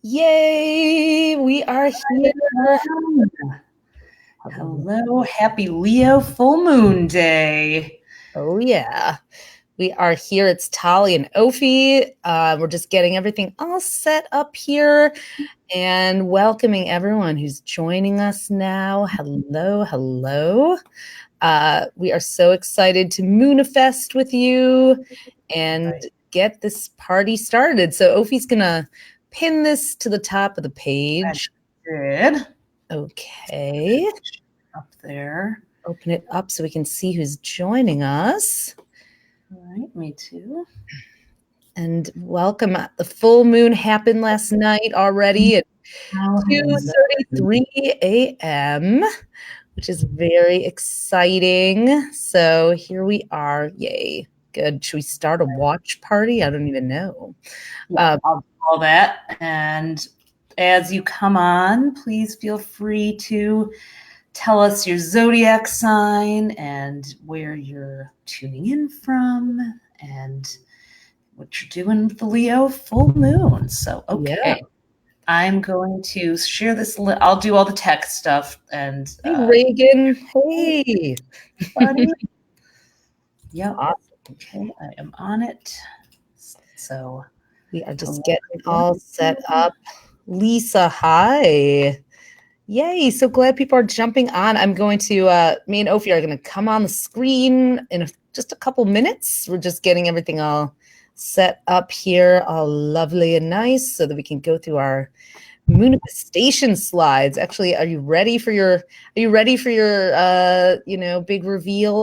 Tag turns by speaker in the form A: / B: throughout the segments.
A: Yay! We are here.
B: Hello, happy Leo full moon day.
A: Oh, yeah. We are here. It's Tali and Ophi. We're just getting everything all set up here and welcoming everyone who's joining us now. Hello, hello. We are so excited to Moonifest with you and get this party started. So Ophi's going to pin this to the top of the page.
B: Good.
A: Okay.
B: Up there.
A: Open it up so we can see who's joining us.
B: All right, me too.
A: And welcome. The full moon happened last night already at 2:33 a.m., which is very exciting. So here we are. Yay. Good. Should we start a watch party? I don't even know.
B: Yeah, I'll do all that. And as you come on, please feel free to tell us your zodiac sign and where you're tuning in from and what you're doing with the Leo full moon. So, okay. Yeah. I'm going to share this. I'll do all the tech stuff. And
A: hey, Reagan. Hey,
B: buddy. Yep. Awesome. Okay, I am on it. So
A: we are just getting all set up. Lisa, hi. Yay, so glad people are jumping on. I'm going to, me and Ophi are going to come on the screen in just a couple minutes. We're just getting everything all set up here, all lovely and nice, so that we can go through our manifestation slides. Actually, are you ready for your big reveal,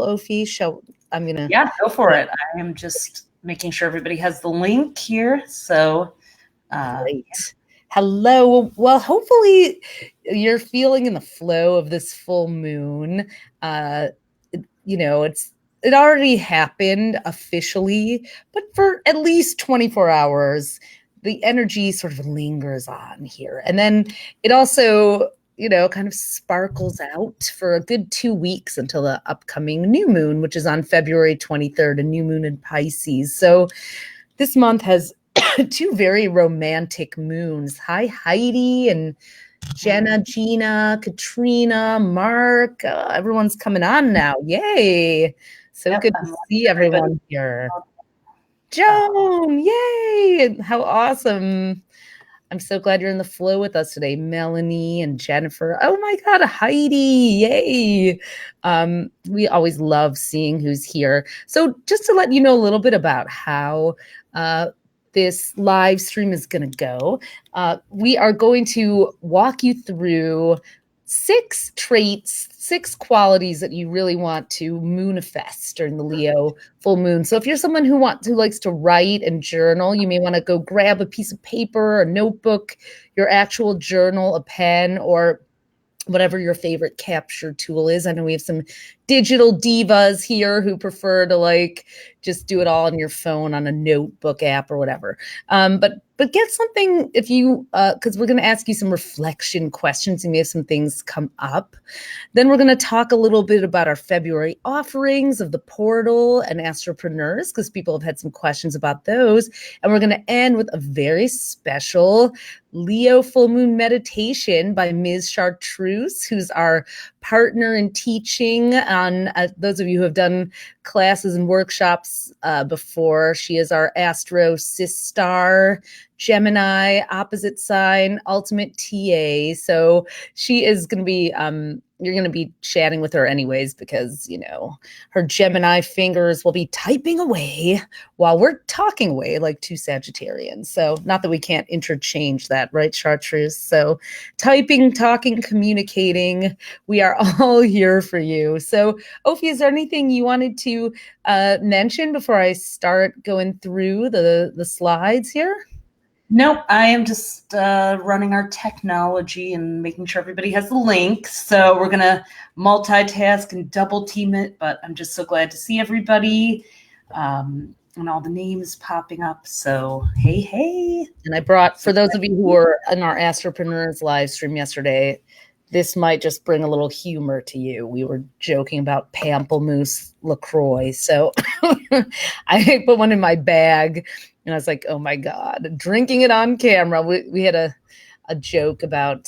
A: Ophi?
B: Yeah, go for it. I am just making sure everybody has the link here. So
A: great. Hello. Well, hopefully you're feeling in the flow of this full moon. It already happened officially, but for at least 24 hours, the energy sort of lingers on here. And then it also, kind of sparkles out for a good 2 weeks until the upcoming new moon, which is on February 23rd, a new moon in Pisces. So this month has two very romantic moons. Hi, Heidi and Jenna, Gina, Katrina, Mark. Everyone's coming on now. Yay. So good to see everyone here. Joan, yay. How awesome. I'm so glad you're in the flow with us today. Melanie and Jennifer. Oh my God, Heidi. Yay. We always love seeing who's here. So just to let you know a little bit about how this live stream is going to go. We are going to walk you through 6 traits, 6 qualities that you really want to moonifest during the Leo full moon. So if you're someone who likes to write and journal, you may want to go grab a piece of paper, a notebook, your actual journal, a pen, or whatever your favorite capture tool is. I know we have some digital divas here who prefer to just do it all on your phone on a notebook app or whatever. But get something if you, because we're going to ask you some reflection questions and we have some things come up. Then we're going to talk a little bit about our February offerings of the portal and Astropreneurs, because people have had some questions about those. And we're going to end with a very special Leo full moon meditation by Ms. Chartreuse, who's our partner in teaching on those of you who have done classes and workshops before. She is our Astro Sis Star Gemini opposite sign ultimate TA. So she is going to be you're going to be chatting with her anyways, because her Gemini fingers will be typing away while we're talking away like 2 Sagittarians. So not that we can't interchange that, right, Chartreuse? So typing, talking, communicating, we are all here for you. So Ophi, is there anything you wanted to mention before I start going through the slides here?
B: Nope, I am just running our technology and making sure everybody has the link. So we're going to multitask and double team it, but I'm just so glad to see everybody and all the names popping up. So, hey.
A: And I brought, for those of you who were in our Astropreneurs live stream yesterday, this might just bring a little humor to you. We were joking about pamplemousse LaCroix. So I put one in my bag And I was like, oh my God, drinking it on camera. We had a joke about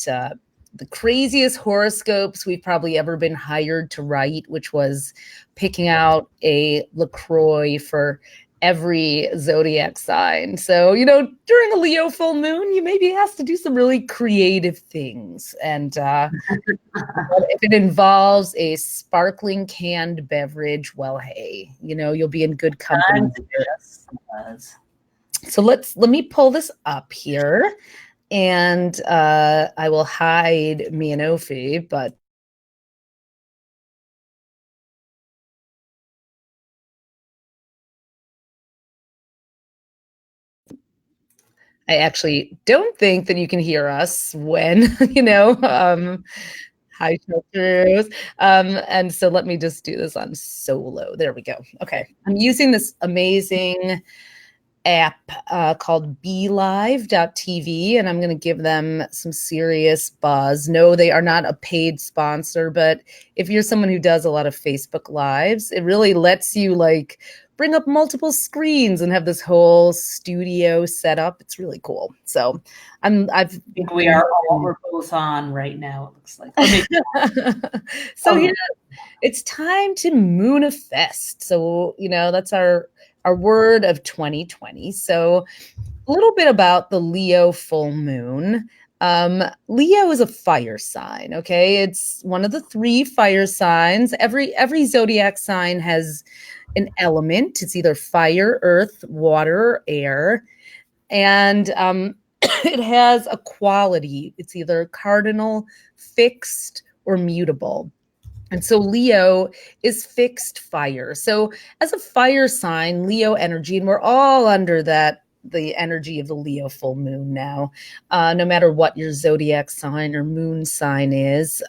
A: the craziest horoscopes we've probably ever been hired to write, which was picking out a LaCroix for every zodiac sign. So, during a Leo full moon, you may be asked to do some really creative things. And if it involves a sparkling canned beverage, well, hey, you'll be in good company.
B: Yes.
A: So let me pull this up here, and I will hide me and Ophi, but I actually don't think that you can hear us when, hi, filters. And so let me just do this on solo. There we go. Okay. I'm using this amazing app called BeLive.tv, and I'm going to give them some serious buzz. No, they are not a paid sponsor, but if you're someone who does a lot of Facebook Lives, it really lets you bring up multiple screens and have this whole studio set up. It's really cool. So I
B: think we are all, we're both on right now, it looks like.
A: So here, it's time to moonifest. So, that's our word of 2020. So a little bit about the Leo full moon. Leo is a fire sign. Okay. It's one of the 3 fire signs. Every zodiac sign has an element. It's either fire, earth, water, or air. And it has a quality. It's either cardinal, fixed, or mutable. And so Leo is fixed fire. So as a fire sign, Leo energy, and we're all under the energy of the Leo full moon now, no matter what your zodiac sign or moon sign is.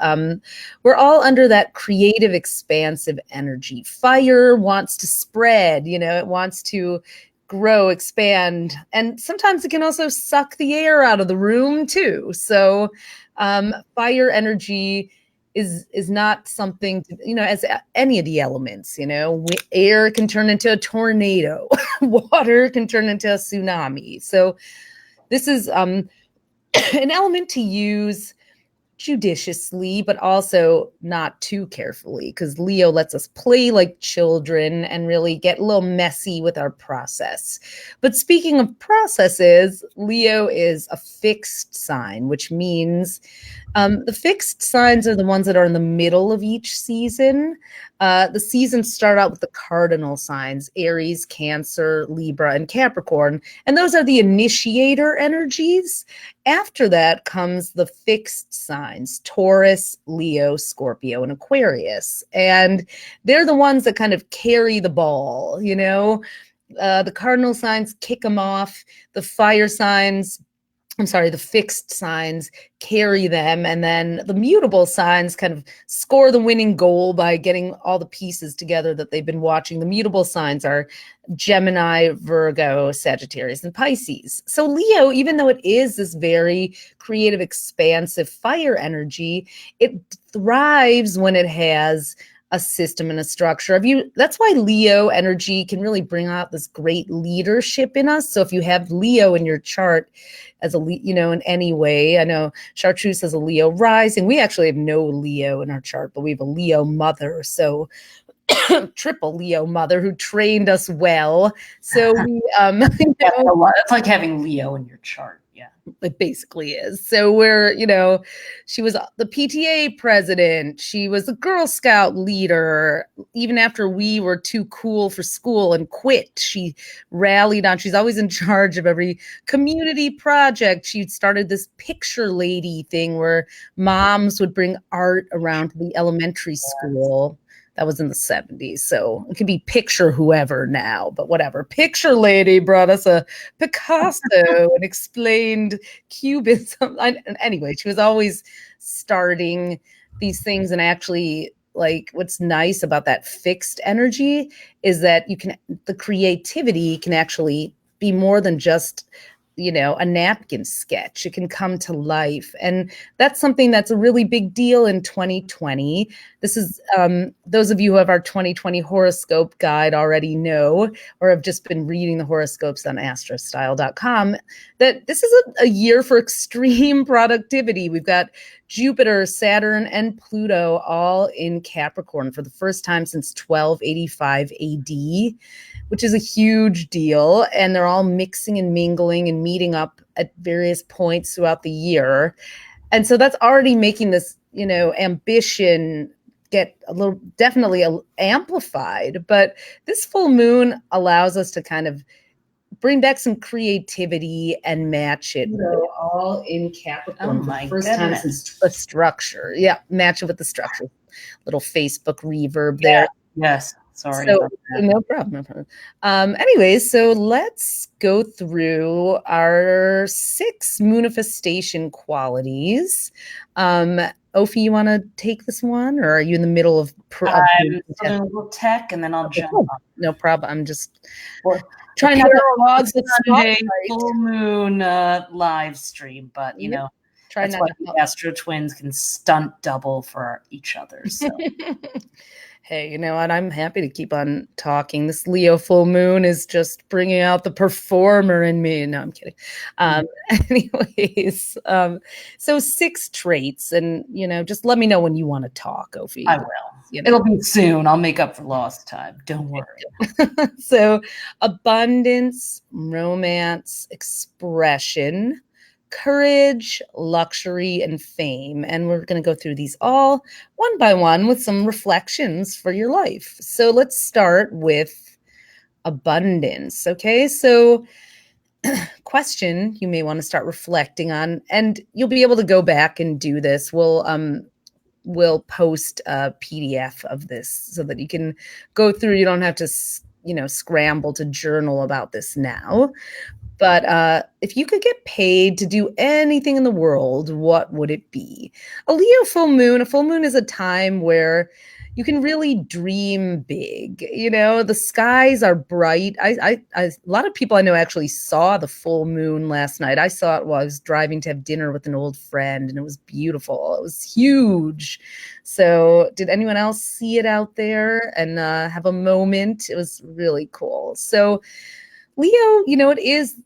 A: We're all under that creative, expansive energy. Fire wants to spread, it wants to grow, expand, and sometimes it can also suck the air out of the room too. So fire energy is not something to, as any of the elements, air can turn into a tornado, water can turn into a tsunami. So this is an element to use judiciously, but also not too carefully, because Leo lets us play like children and really get a little messy with our process. But speaking of processes, Leo is a fixed sign, which means the fixed signs are the ones that are in the middle of each season. The seasons start out with the cardinal signs: Aries, Cancer, Libra, and Capricorn. And those are the initiator energies. After that comes the fixed signs: Taurus, Leo, Scorpio, and Aquarius. And they're the ones that kind of carry the ball, the cardinal signs kick them off. The the fixed signs carry them, and then the mutable signs kind of score the winning goal by getting all the pieces together that they've been watching. The mutable signs are Gemini, Virgo, Sagittarius, and Pisces. So Leo, even though it is this very creative, expansive fire energy, it thrives when it has a system and a structure. That's why Leo energy can really bring out this great leadership in us. So if you have Leo in your chart as in any way, I know Chartreuse has a Leo rising. We actually have no Leo in our chart, but we have a Leo mother. So triple Leo mother who trained us well. So we,
B: it's like having Leo in your chart. Yeah,
A: it basically is. So she was the PTA president. She was a Girl Scout leader. Even after we were too cool for school and quit, she rallied on. She's always in charge of every community project. She started this picture lady thing where moms would bring art around to the elementary school. That was in the 70s. So it could be picture whoever now, but whatever. Picture lady brought us a Picasso and explained Cubism. Anyway, she was always starting these things. And actually, what's nice about that fixed energy is that the creativity can actually be more than just a napkin sketch. It can come to life. And that's something that's a really big deal in 2020. This is, those of you who have our 2020 horoscope guide already know, or have just been reading the horoscopes on astrostyle.com, that this is a year for extreme productivity. We've got Jupiter, Saturn, and Pluto all in Capricorn for the first time since 1285 AD, which is a huge deal. And they're all mixing and mingling and meeting up at various points throughout the year. And so that's already making this, ambition get definitely amplified. But this full moon allows us to kind of bring back some creativity and match it. All in Capricorn for the first time since a structure. Yeah, match it with the structure. Little Facebook reverb there.
B: Yes. Sorry. So,
A: no problem. Anyways, so let's go through our 6 manifestation qualities. Ophi, you want to take this one, or are you in the middle of?
B: I'm a little tech, and then I'll jump on.
A: No problem. I'm just
B: trying not to Sunday full moon live stream, but try that's why the AstroTwins can stunt double for each other. So.
A: Hey, you know what? I'm happy to keep on talking. This Leo full moon is just bringing out the performer in me. No, I'm kidding. Anyways, so 6 traits, and just let me know when you want to talk, Ophi.
B: I will. It'll be soon. I'll make up for lost time. Don't worry.
A: So, abundance, romance, expression, courage, luxury, and fame. And we're going to go through these all one by one with some reflections for your life. So let's start with abundance. Okay, so question you may want to start reflecting on, and you'll be able to go back and do this. We'll post a PDF of this so that you can go through. You don't have to scramble to journal about this now. But if you could get paid to do anything in the world, what would it be? A Leo full moon is a time where you can really dream big. The skies are bright. A lot of people I know actually saw the full moon last night. I saw it while I was driving to have dinner with an old friend, and it was beautiful. It was huge. So did anyone else see it out there and have a moment? It was really cool. So Leo, it is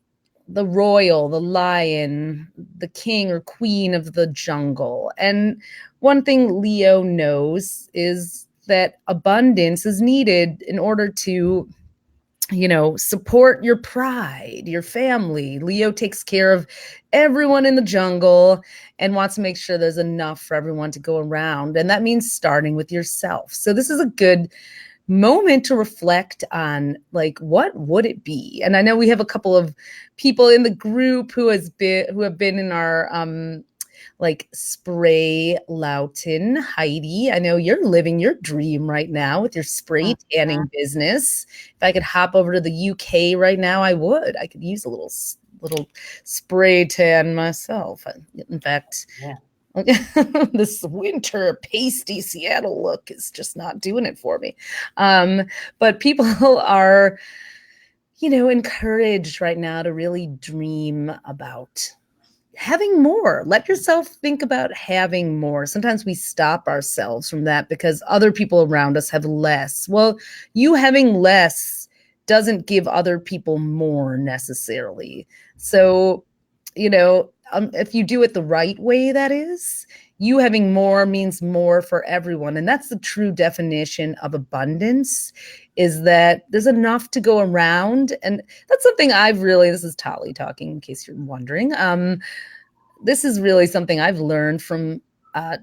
A: the royal, the lion, the king or queen of the jungle. And one thing Leo knows is that abundance is needed in order to, support your pride, your family. Leo takes care of everyone in the jungle and wants to make sure there's enough for everyone to go around. And that means starting with yourself. So this is a good moment to reflect on, what would it be? And I know we have a couple of people in the group who have been in our spray Loughton. Heidi, I know you're living your dream right now with your spray tanning business. If I could hop over to the UK right now, I would. I could use a little spray tan myself. In fact, this winter pasty Seattle look is just not doing it for me. But people are, encouraged right now to really dream about having more. Let yourself think about having more. Sometimes we stop ourselves from that because other people around us have less. Well, you having less doesn't give other people more necessarily. So, if you do it the right way, that is, you having more means more for everyone. And that's the true definition of abundance, is that there's enough to go around. And that's something this is Tali talking, in case you're wondering. This is really something I've learned from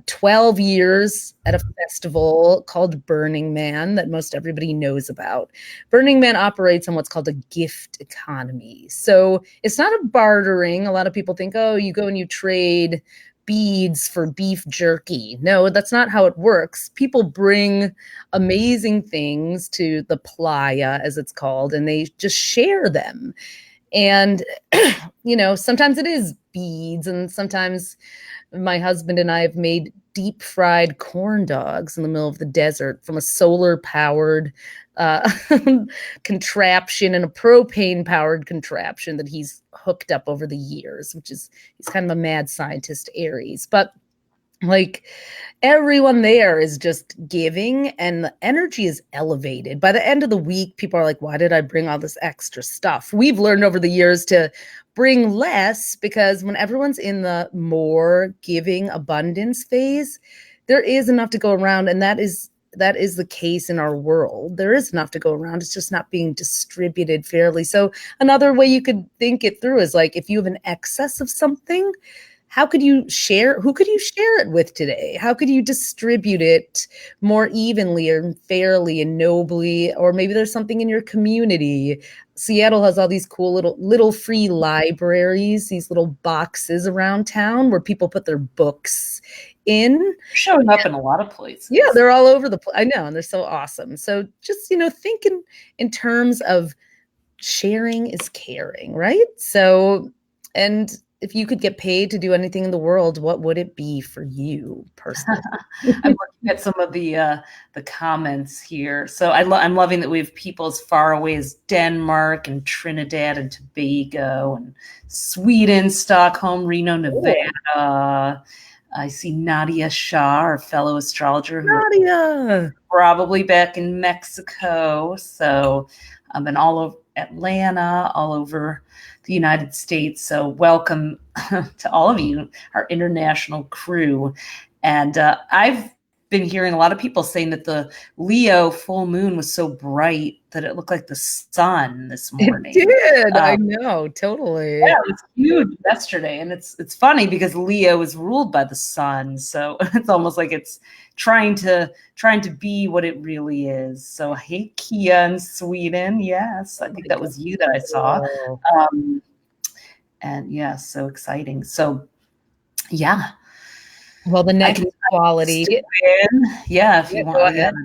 A: 12 years at a festival called Burning Man that most everybody knows about. Burning Man operates on what's called a gift economy. So it's not a bartering. A lot of people think, oh, you go and you trade beads for beef jerky. No, that's not how it works. People bring amazing things to the playa, as it's called, and they just share them. And, sometimes it is beads, and sometimes my husband and I have made deep fried corn dogs in the middle of the desert from a solar powered uh, contraption and a propane powered contraption that he's hooked up over the years, which is, he's kind of a mad scientist, Aries. But like everyone there is just giving and the energy is elevated. By the end of the week, people are like, why did I bring all this extra stuff? We've learned over the years to bring less because when everyone's in the more giving abundance phase, there is enough to go around. And that is the case in our world. There is enough to go around. It's just not being distributed fairly. So another way you could think it through is like, if you have an excess of something, how could you share? Who could you share it with today? How could you distribute it more evenly and fairly and nobly? Or maybe there's something in your community. Seattle has all these cool little free libraries, these little boxes around town where people put their books in.
B: Showing up in a lot of places.
A: Yeah, they're all over the place. I know, and they're so awesome. So just, thinking in terms of sharing is caring, right? So, and if you could get paid to do anything in the world, what would it be for you personally?
B: I'm looking at some of the comments here. So I'm loving that we have people as far away as Denmark and Trinidad and Tobago and Sweden, Stockholm, Reno, Nevada. I see Nadia Shah, our fellow astrologer,
A: Nadia,
B: probably back in Mexico. So and all over Atlanta, all over the United States. So welcome to all of you, our international crew. And I've been hearing a lot of people saying that the Leo full moon was so bright that it looked like the sun this morning.
A: It did. I know, totally.
B: Yeah, it was huge yesterday. And it's funny because Leo is ruled by the sun. So it's almost like it's trying to be what it really is. So hey, Kia in Sweden. Yes, I think that was you that I saw. And yeah, so exciting. So yeah.
A: Well, the next quality.
B: Yeah, if you want.
A: Go ahead.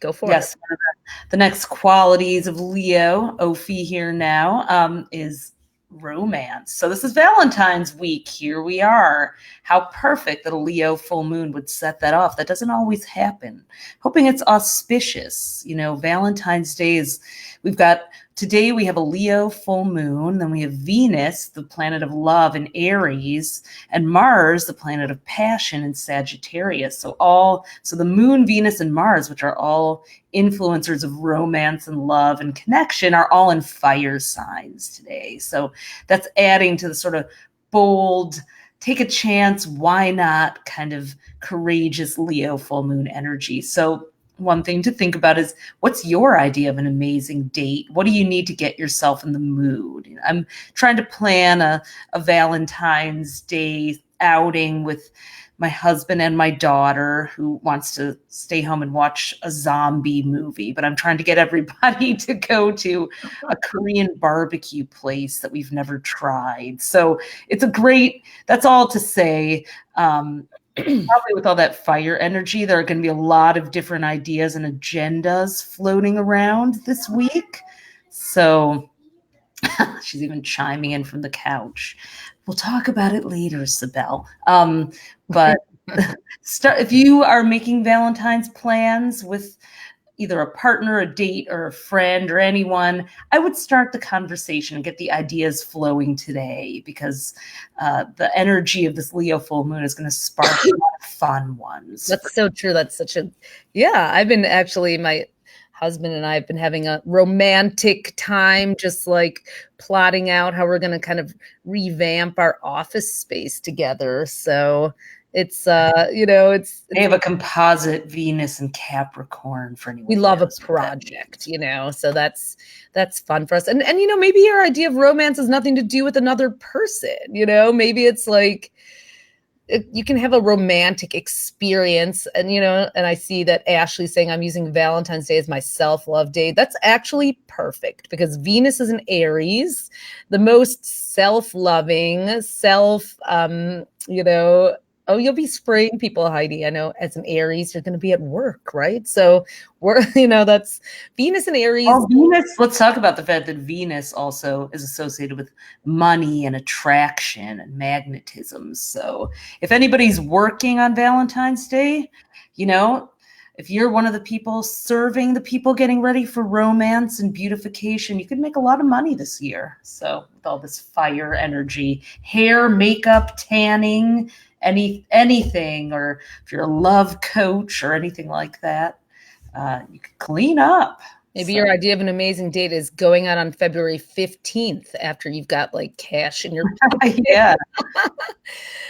A: Go for it.
B: Yes, one of the next qualities of Leo, Ophi here now, is romance. So this is Valentine's week. Here we are. How perfect that a Leo full moon would set that off. That doesn't always happen. Hoping it's auspicious. Valentine's Day is, today we have a Leo full moon, then we have Venus, the planet of love in Aries, and Mars, the planet of passion in Sagittarius. So the moon, Venus, and Mars, which are all influencers of romance and love and connection, are all in fire signs today. So that's adding to the sort of bold, take a chance, why not kind of courageous Leo full moon energy. So one thing to think about is, what's your idea of an amazing date? What do you need to get yourself in the mood? I'm trying to plan a Valentine's Day outing with my husband and my daughter, who wants to stay home and watch a zombie movie. But I'm trying to get everybody to go to a Korean barbecue place that we've never tried. So that's all to say, probably with all that fire energy, there are going to be a lot of different ideas and agendas floating around this week. So she's even chiming in from the couch. We'll talk about it later, Sibel. But if you are making Valentine's plans with either a partner, a date, or a friend, or anyone, I would start the conversation and get the ideas flowing today, because the energy of this Leo full moon is going to spark a lot of fun ones.
A: That's so true. That's I've been actually, my husband and I have been having a romantic time, just like plotting out how we're going to kind of revamp our office space together. So it's they
B: have a composite Venus and Capricorn for anyone.
A: We love a project, so that's fun for us. And maybe your idea of romance has nothing to do with another person. Maybe it's like, you can have a romantic experience, and I see that Ashley's saying, I'm using Valentine's Day as my self-love day. That's actually perfect, because Venus is in Aries, the most self-loving, Oh, you'll be spraying people, Heidi. I know as an Aries, you're going to be at work, right? So we're, that's Venus and Aries.
B: Well, Venus, let's talk about the fact that Venus also is associated with money and attraction and magnetism. So if anybody's working on Valentine's Day, you know, if you're one of the people serving the people getting ready for romance and beautification, you could make a lot of money this year. So with all this fire energy, hair, makeup, tanning, anything, or if you're a love coach or anything like that, you could clean up.
A: Maybe your idea of an amazing date is going out on February 15th after you've got like cash in your pocket.
B: Yeah.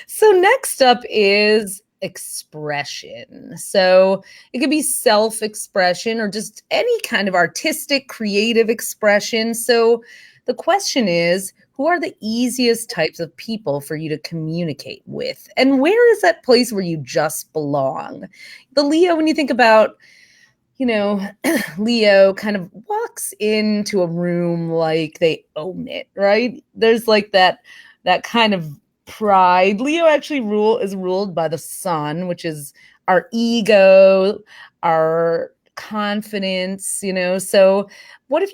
A: So next up is expression. So it could be self-expression or just any kind of artistic, creative expression. So the question is, who are the easiest types of people for you to communicate with? And where is that place where you just belong? The Leo, when you think about, Leo kind of walks into a room like they own it, right? There's like that kind of pride. Leo actually is ruled by the sun, which is our ego, our confidence, So what if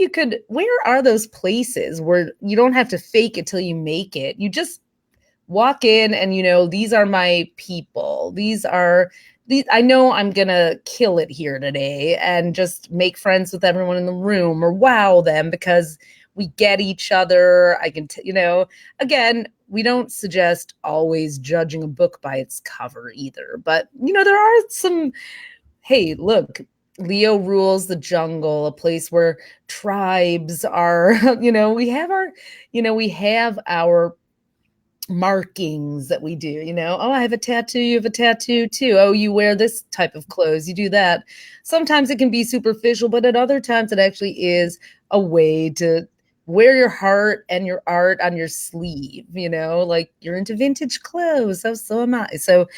A: where are those places where you don't have to fake it till you make it? You just walk in and, these are my people. I know I'm going to kill it here today and just make friends with everyone in the room or wow them because we get each other. I can, again, we don't suggest always judging a book by its cover either. But, there are hey, look, Leo rules the jungle, a place where tribes are, we have our markings that we do, I have a tattoo, you have a tattoo too. Oh, you wear this type of clothes, you do that. Sometimes it can be superficial, but at other times it actually is a way to wear your heart and your art on your sleeve, like you're into vintage clothes. So am I. So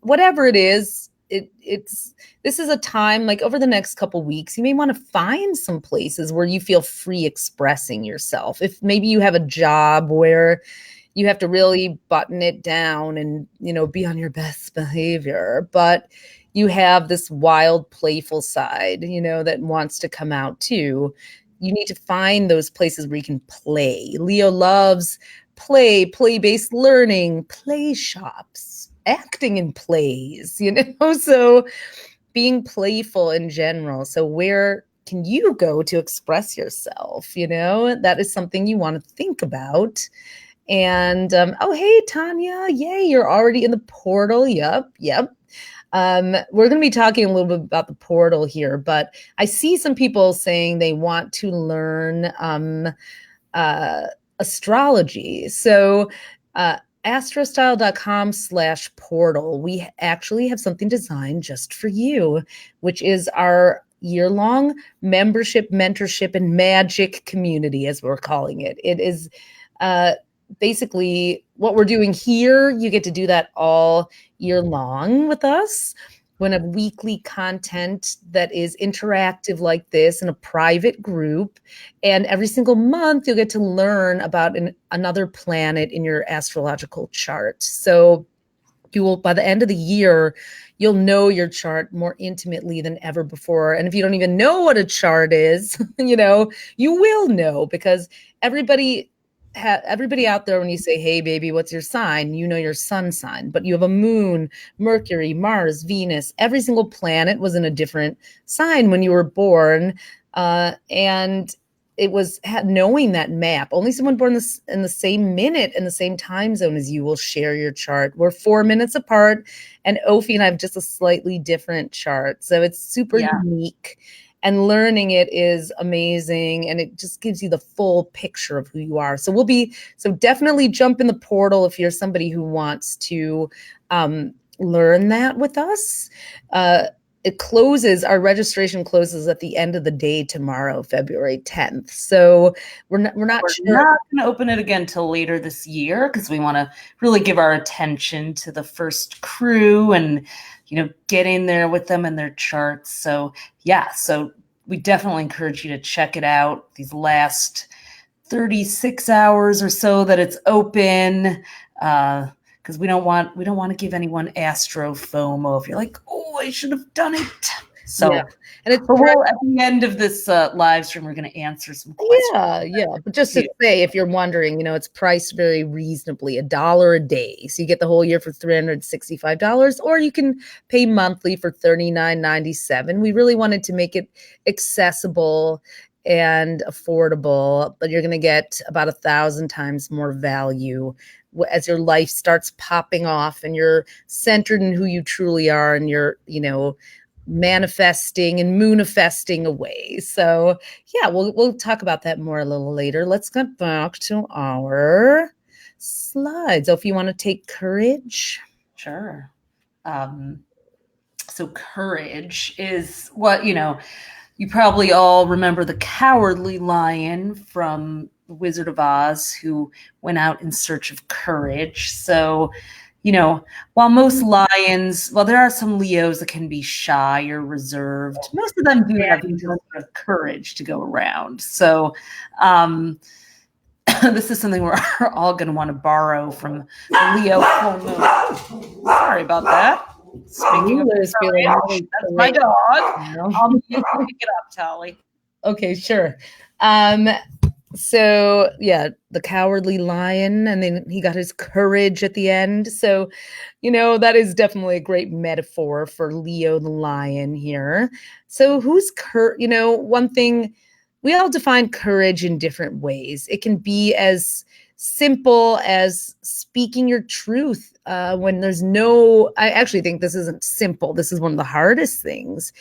A: whatever it is, this is a time, like over the next couple weeks, you may want to find some places where you feel free expressing yourself. If maybe you have a job where you have to really button it down and, be on your best behavior, but you have this wild, playful side, that wants to come out too. You need to find those places where you can play. Leo loves play-based learning, play shops, acting in plays, so being playful in general. So where can you go to express yourself? That is something you want to think about. And oh, hey, Tanya, yay, you're already in the portal. Yep. We're going to be talking a little bit about the portal here, but I see some people saying they want to learn astrology. So astrostyle.com/portal, we actually have something designed just for you, which is our year-long membership, mentorship, and magic community, as we're calling it. It is basically what we're doing here. You get to do that all year long with us. We're going to have weekly content that is interactive like this in a private group. And every single month, you'll get to learn about another planet in your astrological chart. So you will, by the end of the year, you'll know your chart more intimately than ever before. And if you don't even know what a chart is, you will know, because everybody out there, when you say, hey, baby, what's your sign? You know your sun sign, but you have a moon, Mercury, Mars, Venus. Every single planet was in a different sign when you were born. And it was knowing that map. Only someone born in the same minute and the same time zone as you will share your chart. We're 4 minutes apart, and Ophi and I have just a slightly different chart. So it's super unique. And learning it is amazing, and it just gives you the full picture of who you are. So definitely jump in the portal if you're somebody who wants to learn that with us. Our registration closes at the end of the day tomorrow, February 10th. So we're not sure.
B: We're not going to open it again till later this year, because we want to really give our attention to the first crew and, get in there with them and their charts. So we definitely encourage you to check it out these last 36 hours or so that it's open. because we don't want to give anyone astro FOMO if you're like, oh, I should have done it. So,
A: yeah. And it's
B: but at the end of this live stream, we're going to answer some questions.
A: Yeah. But just to say, if you're wondering, it's priced very reasonably, $1 a day. So you get the whole year for $365, or you can pay monthly for $39.97. We really wanted to make it accessible and affordable, but you're going to get about 1,000 times more value as your life starts popping off and you're centered in who you truly are, and you're, manifesting and moonifesting away. So yeah, we'll talk about that more a little later. Let's get back to our slides. So if you want to take courage.
B: Sure. So courage is what, you probably all remember the Cowardly Lion from The Wizard of Oz, who went out in search of courage. So, while most lions, well, there are some Leos that can be shy or reserved. Most of them do have enough courage to go around. So, this is something we're all going to want to borrow from the Leo full moon. Sorry about that. Speaking of courage, that's my dog. I'll pick it up, Tally.
A: Okay, sure. So yeah, the Cowardly Lion, and then he got his courage at the end. So, that is definitely a great metaphor for Leo the lion here. So who's one thing, we all define courage in different ways. It can be as simple as speaking your truth when there's I actually think this isn't simple. This is one of the hardest things.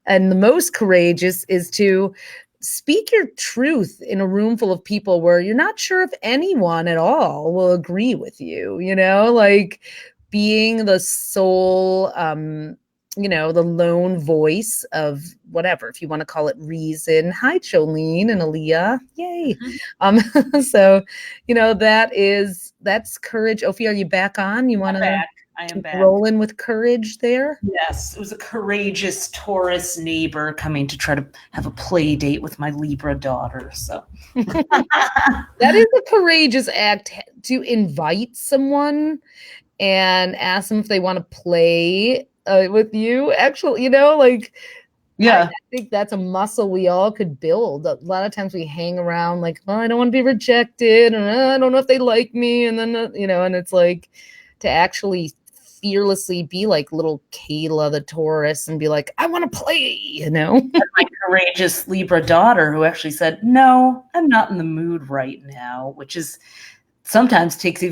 A: And the most courageous is to speak your truth in a room full of people where you're not sure if anyone at all will agree with you, like being the sole, the lone voice of whatever, if you want to call it reason. Hi, Jolene and Aaliyah. Yay. So, that's courage. Ophi, are you back on? You want to
B: I am back.
A: Rolling with courage there?
B: Yes, it was a courageous Taurus neighbor coming to try to have a play date with my Libra daughter. So
A: that is a courageous act, to invite someone and ask them if they want to play with you. Actually,
B: yeah,
A: I think that's a muscle we all could build. A lot of times we hang around like, oh, I don't want to be rejected, and I don't know if they like me, and then and it's like to actually fearlessly be like little Kayla the Taurus and be like, I want to play,
B: My courageous Libra daughter, who actually said, no, I'm not in the mood right now, which is sometimes takes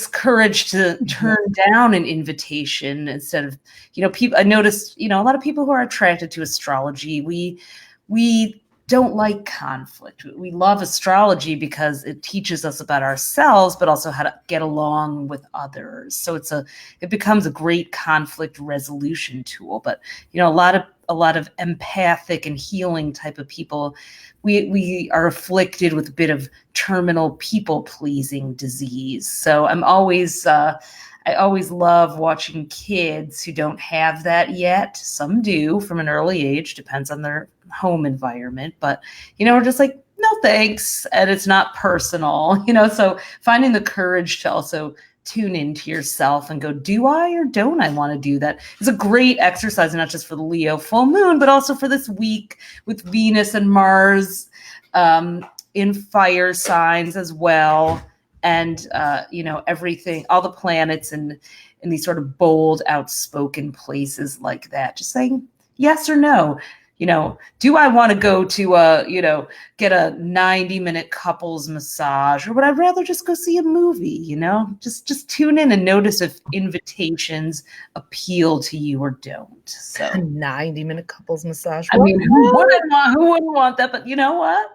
B: courage to turn down an invitation instead of, people. I noticed, a lot of people who are attracted to astrology, we don't like conflict. We love astrology because it teaches us about ourselves, but also how to get along with others. So it becomes a great conflict resolution tool. But a lot of empathic and healing type of people, we are afflicted with a bit of terminal people pleasing disease. So I always love watching kids who don't have that yet. Some do from an early age, depends on their home environment, but we're just like, no thanks, and it's not personal, so finding the courage to also tune into yourself and go, do I or don't I want to do that? It's a great exercise, not just for the Leo full moon, but also for this week with Venus and Mars in fire signs as well. And, everything, all the planets in these sort of bold, outspoken places like that, just saying yes or no. Do I want to go to get a 90-minute couples massage, or would I rather just go see a movie? Just tune in and notice if invitations appeal to you or don't. So
A: a 90-minute couples massage.
B: I mean, who wouldn't want that? But you know what?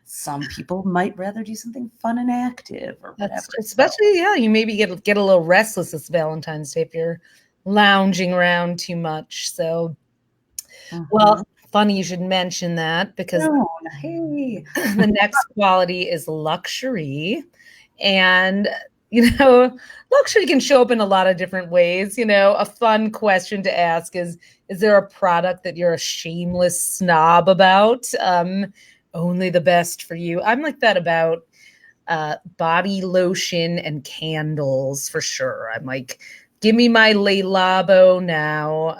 B: Some people might rather do something fun and active or whatever.
A: Especially, you maybe get a little restless this Valentine's Day if you're lounging around too much. So, well, funny you should mention that, because the next quality is luxury. And, luxury can show up in a lot of different ways. A fun question to ask is there a product that you're a shameless snob about? Only the best for you. I'm like that about body lotion and candles for sure. I'm like, give me my Le Labo now.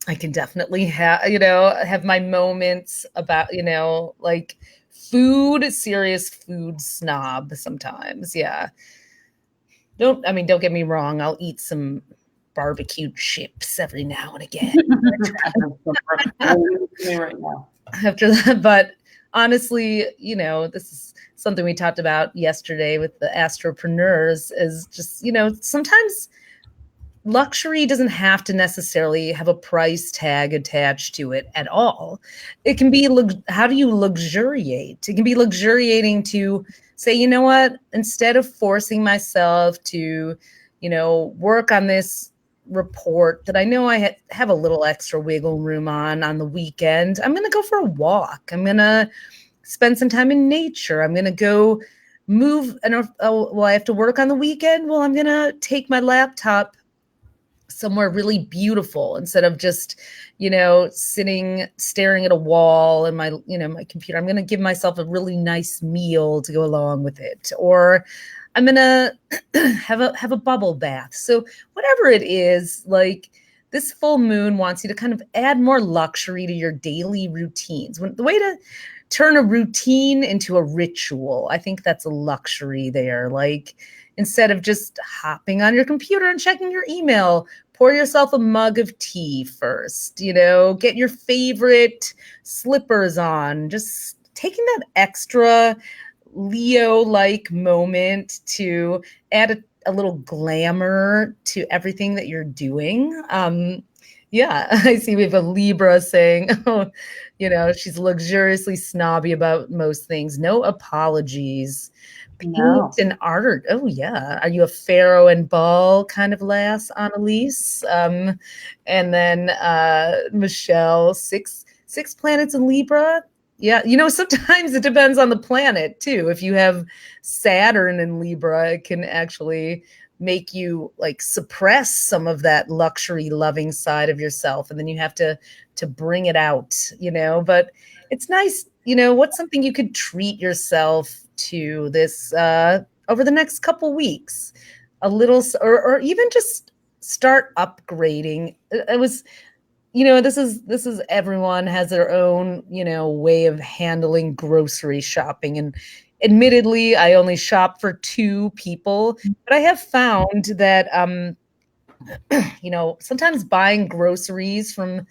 A: I can definitely have my moments about, like food, serious food snob sometimes. Yeah. Don't get me wrong. I'll eat some barbecued chips every now and again.
B: Right now.
A: After that, but honestly, this is something we talked about yesterday with the astropreneurs is just, sometimes luxury doesn't have to necessarily have a price tag attached to it at all. It can be, how do you luxuriate? It can be luxuriating to say, you know what, instead of forcing myself to, work on this report that I know I have a little extra wiggle room on the weekend, I'm going to go for a walk. I'm going to spend some time in nature. I'm going to go move. And I have to work on the weekend. Well, I'm going to take my laptop somewhere really beautiful instead of just, sitting, staring at a wall and my computer. I'm going to give myself a really nice meal to go along with it. Or I'm going to have a bubble bath. So whatever it is, like this full moon wants you to kind of add more luxury to your daily routines. The way to turn a routine into a ritual, I think that's a luxury there. Like instead of just hopping on your computer and checking your email, pour yourself a mug of tea first, get your favorite slippers on, just taking that extra Leo-like moment to add a little glamour to everything that you're doing. Yeah, I see we have a Libra saying, she's luxuriously snobby about most things. No apologies.
B: No.
A: Paint and art. Oh, yeah. Are you a Pharaoh and Ball kind of lass, Annalise? And then Michelle, six planets in Libra. Yeah, sometimes it depends on the planet too. If you have Saturn in Libra, it can actually make you like suppress some of that luxury loving side of yourself, and then you have to bring it out, but it's nice. What's something you could treat yourself to this over the next couple weeks, a little, or even just start upgrading. It was, this is everyone has their own, way of handling grocery shopping. And admittedly, I only shop for 2 people, but I have found that, sometimes buying groceries from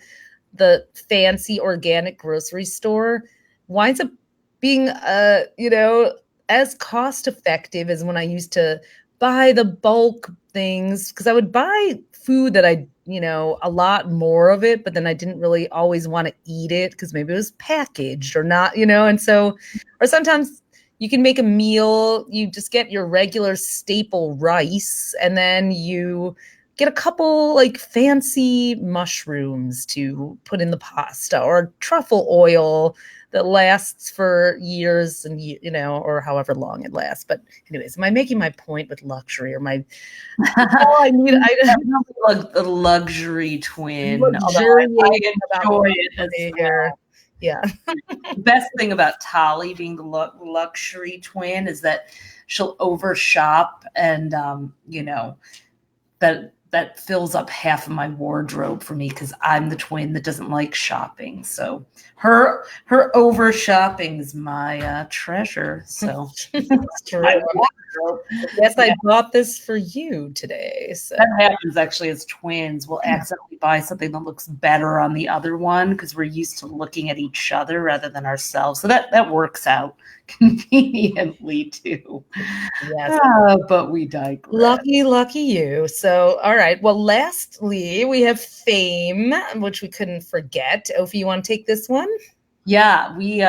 A: the fancy organic grocery store winds up being, as cost effective as when I used to buy the bulk things, because I would buy food that a lot more of it, but then I didn't really always want to eat it because maybe it was packaged or not, and so, or sometimes you can make a meal, you just get your regular staple rice, and then you get a couple like fancy mushrooms to put in the pasta, or truffle oil that lasts for years and or however long it lasts. But anyways, am I making my point with luxury, or my
B: the luxury twin?
A: Luxury
B: I enjoy it as well.
A: Yeah.
B: The best thing about Tali being the luxury twin is that she'll overshop, and that fills up half of my wardrobe for me because I'm the twin that doesn't like shopping. So her over shopping is my treasure. So
A: yes, I bought this for you today. So
B: that happens actually as twins. We'll accidentally buy something that looks better on the other one because we're used to looking at each other rather than ourselves. So that works out conveniently too.
A: Yes.
B: But we digress.
A: Lucky you. So, all right. Well, lastly, we have fame, which we couldn't forget. Ophi, you want to take this one?
B: Yeah, we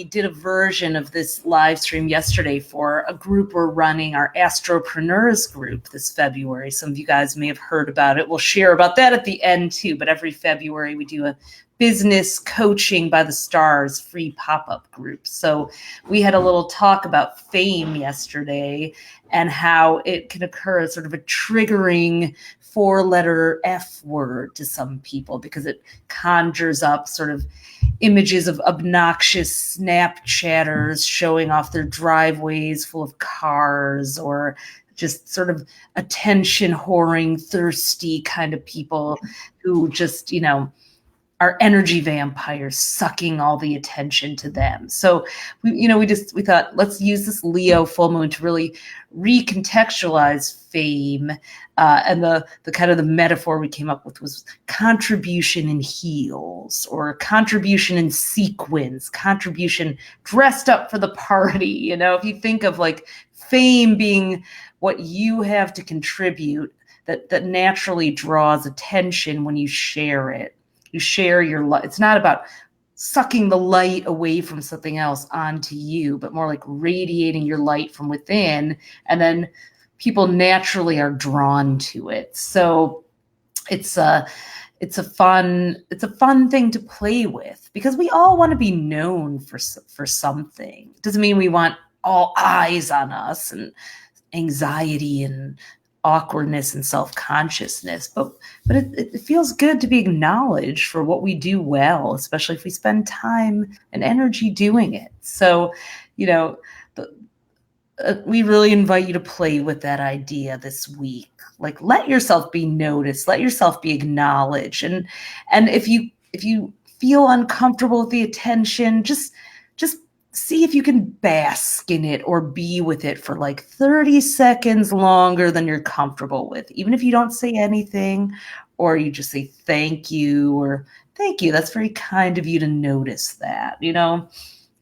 B: did a version of this live stream yesterday for a group we're running, our Astropreneurs group, this February. Some of you guys may have heard about it. We'll share about that at the end too. But every February we do a business coaching by the stars free pop-up group. So we had a little talk about fame yesterday and how it can occur as sort of a triggering 4-letter F word to some people because it conjures up sort of images of obnoxious Snapchatters showing off their driveways full of cars, or just sort of attention whoring, thirsty kind of people who just, are energy vampires sucking all the attention to them. So we thought, let's use this Leo full moon to really recontextualize fame. And the kind of the metaphor we came up with was contribution in heels, or contribution in sequins, contribution dressed up for the party. If you think of like fame being what you have to contribute, that naturally draws attention when you share it. You share your light. It's not about sucking the light away from something else onto you, but more like radiating your light from within. And then people naturally are drawn to it. So it's a fun thing to play with, because we all want to be known for something. It doesn't mean we want all eyes on us and anxiety and awkwardness and self-consciousness, but it feels good to be acknowledged for what we do well, especially if we spend time and energy doing it. So, we really invite you to play with that idea this week. Like, let yourself be noticed, let yourself be acknowledged, and if you feel uncomfortable with the attention, just see if you can bask in it or be with it for like 30 seconds longer than you're comfortable with. Even if you don't say anything, or you just say thank you, or thank you, that's very kind of you to notice that. You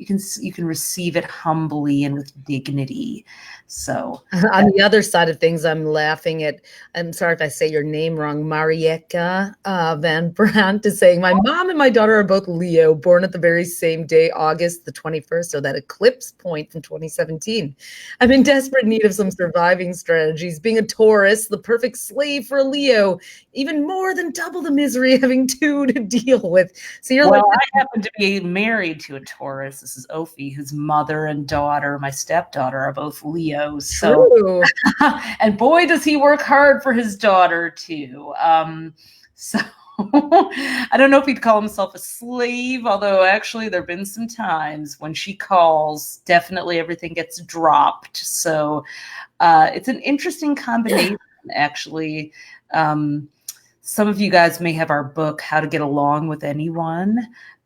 B: can receive it humbly and with dignity. So
A: on the other side of things, I'm sorry if I say your name wrong, Marieka Van Brandt is saying, my mom and my daughter are both Leo, born at the very same day, August the 21st, so that eclipse point from 2017. I'm in desperate need of some surviving strategies. Being a Taurus, the perfect slave for a Leo, even more than double the misery having two to deal with. So
B: I happen to be married to a Taurus. This is Ophi, whose mother and daughter, my stepdaughter, are both Leos. So, and boy, does he work hard for his daughter too. So I don't know if he'd call himself a slave, although actually there have been some times when she calls, definitely everything gets dropped. So it's an interesting combination, actually. Some of you guys may have our book, How to Get Along with Anyone.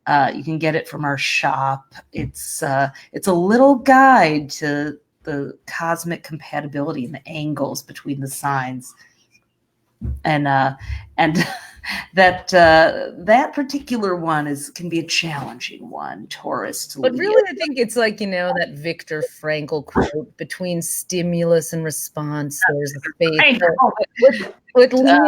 B: You can get it from our shop. It's a little guide to the cosmic compatibility and the angles between the signs. And that particular one can be a challenging one, Taurus to Leo.
A: But really, I think it's like, that Viktor Frankl quote, between stimulus and response, there's a space. With Leo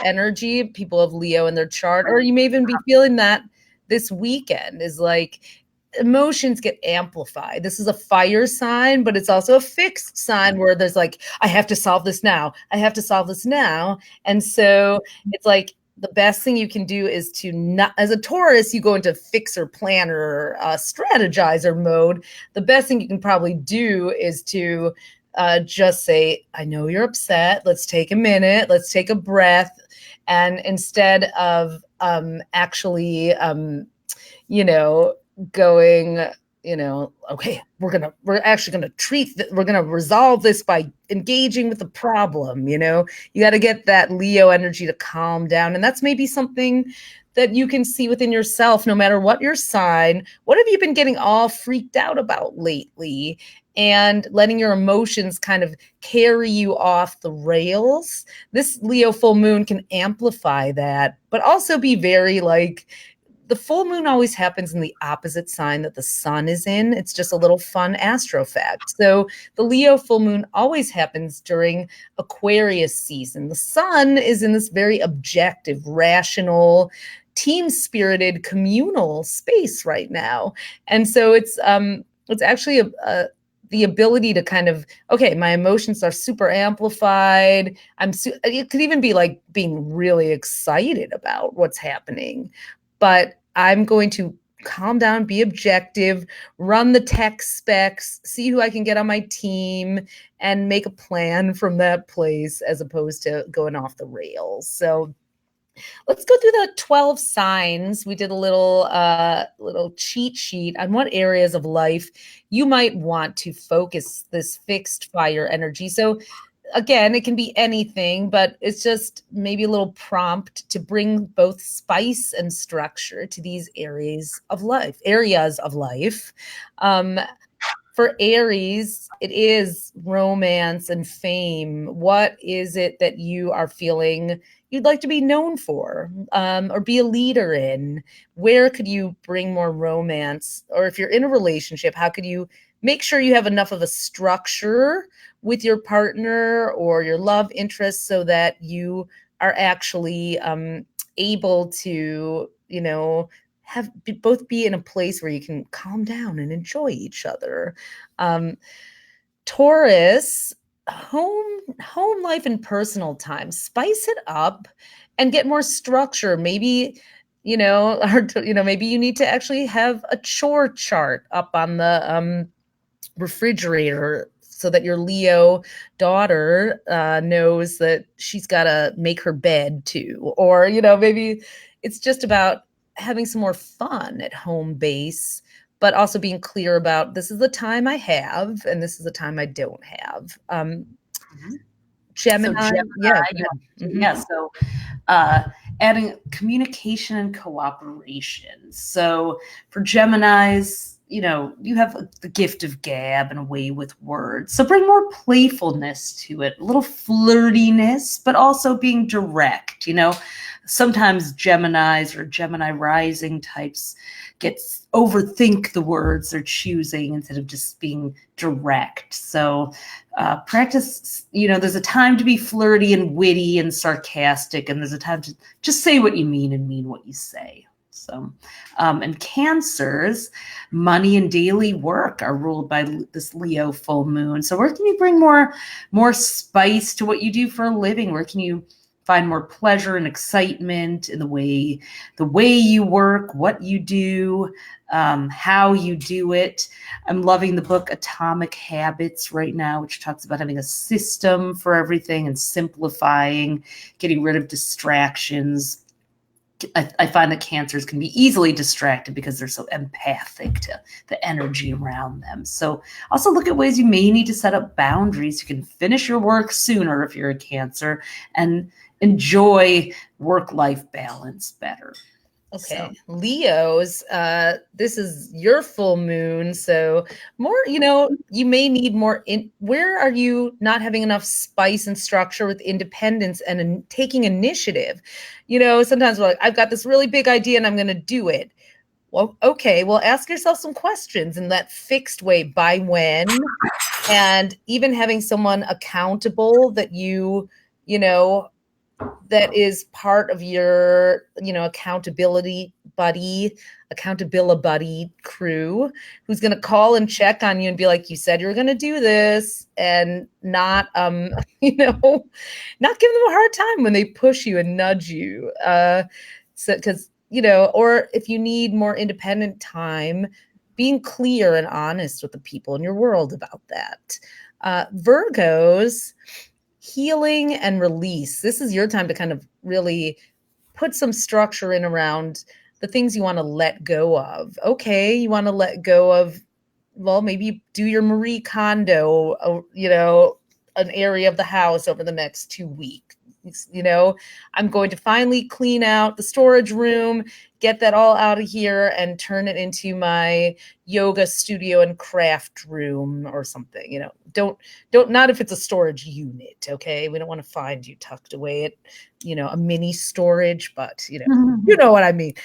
A: energy, people have Leo in their chart, or you may even be feeling that this weekend, is like emotions get amplified. This is a fire sign, but it's also a fixed sign where there's like, I have to solve this now. I have to solve this now. And so it's like, the best thing you can do is to not, as a Taurus, you go into fixer, planner, strategizer mode. The best thing you can probably do is to just say, I know you're upset. Let's take a minute. Let's take a breath. And instead of actually, going, okay, we're actually going to we're going to resolve this by engaging with the problem. You got to get that Leo energy to calm down. And that's maybe something that you can see within yourself, no matter what your sign. What have you been getting all freaked out about lately? And letting your emotions kind of carry you off the rails. This Leo full moon can amplify that, but also be very like, the full moon always happens in the opposite sign that the sun is in. It's just a little fun astro fact. So the Leo full moon always happens during Aquarius season. The sun is in this very objective, rational, team-spirited, communal space right now. And so it's actually a the ability to kind of, okay, my emotions are super amplified. It could even be like being really excited about what's happening, but I'm going to calm down, be objective, run the tech specs, see who I can get on my team, and make a plan from that place as opposed to going off the rails. So let's go through the 12 signs. We did a little cheat sheet on what areas of life you might want to focus this fixed fire energy. So again, it can be anything, but it's just maybe a little prompt to bring both spice and structure to these areas of life. Um, for Aries, it is romance and fame. What is it that you are feeling you'd like to be known for, or be a leader in? Where could you bring more romance? Or if you're in a relationship, how could you make sure you have enough of a structure with your partner or your love interest so that you are actually able to, both be in a place where you can calm down and enjoy each other. Um, Taurus, home life and personal time. Spice it up and get more structure. Maybe, maybe you need to actually have a chore chart up on the refrigerator so that your Leo daughter knows that she's got to make her bed too. Or, maybe it's just about having some more fun at home base, but also being clear about this is the time I have and this is the time I don't have. Gemini,
B: So Gemini,
A: yeah.
B: yeah. So adding communication and cooperation. So for Geminis, you have the gift of gab and a way with words. So bring more playfulness to it, a little flirtiness, but also being direct. Sometimes Geminis or Gemini rising types overthink the words they're choosing instead of just being direct. So practice, there's a time to be flirty and witty and sarcastic, and there's a time to just say what you mean and mean what you say. So, and Cancers, money and daily work are ruled by this Leo full moon. So where can you bring more spice to what you do for a living? Where can you find more pleasure and excitement in the way you work, what you do, how you do it? I'm loving the book Atomic Habits right now, which talks about having a system for everything and simplifying, getting rid of distractions. I find that Cancers can be easily distracted because they're so empathic to the energy around them. So also look at ways you may need to set up boundaries. You can finish your work sooner if you're a Cancer and enjoy work-life balance better.
A: Okay. So. Leos, this is your full moon. So more, you may need more where are you not having enough spice and structure with independence and taking initiative? Sometimes we're like, I've got this really big idea and I'm going to do it. Well, okay. Well, ask yourself some questions in that fixed way. By when? And even having someone accountable that that is part of your, accountability buddy crew who's going to call and check on you and be like, you said you're going to do this, and not, not give them a hard time when they push you and nudge you. So, because, or if you need more independent time, being clear and honest with the people in your world about that. Virgos, healing and release. This is your time to kind of really put some structure in around the things you want to let go of. Okay, you want to let go of, well, maybe do your Marie Kondo, an area of the house over the next 2 weeks. I'm going to finally clean out the storage room, get that all out of here, and turn it into my yoga studio and craft room or something. Don't not if it's a storage unit. Okay, we don't want to find you tucked away at a mini storage, but you know what I mean.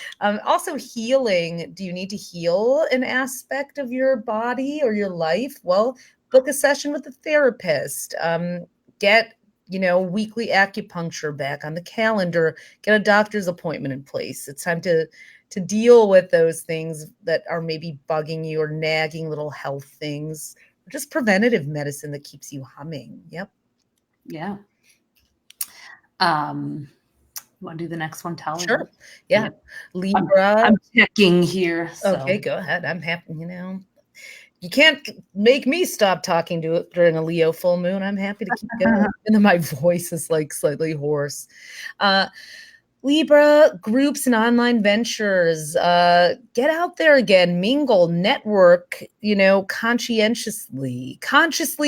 A: Also, healing. Do you need to heal an aspect of your body or your life? Well, book a session with a therapist. Get weekly acupuncture back on the calendar, get a doctor's appointment in place. It's time to deal with those things that are maybe bugging you or nagging little health things. just preventative medicine that keeps you humming. Yep.
B: Yeah. You want to do the next one, Talia?
A: Sure. Yeah.
B: Yep.
A: Libra.
B: I'm checking here. So.
A: Okay, go ahead. I'm happy, You can't make me stop talking to it during a Leo full moon. I'm happy to keep going. And then my voice is like slightly hoarse. Libra, groups and online ventures. Get out there again, mingle, network, consciously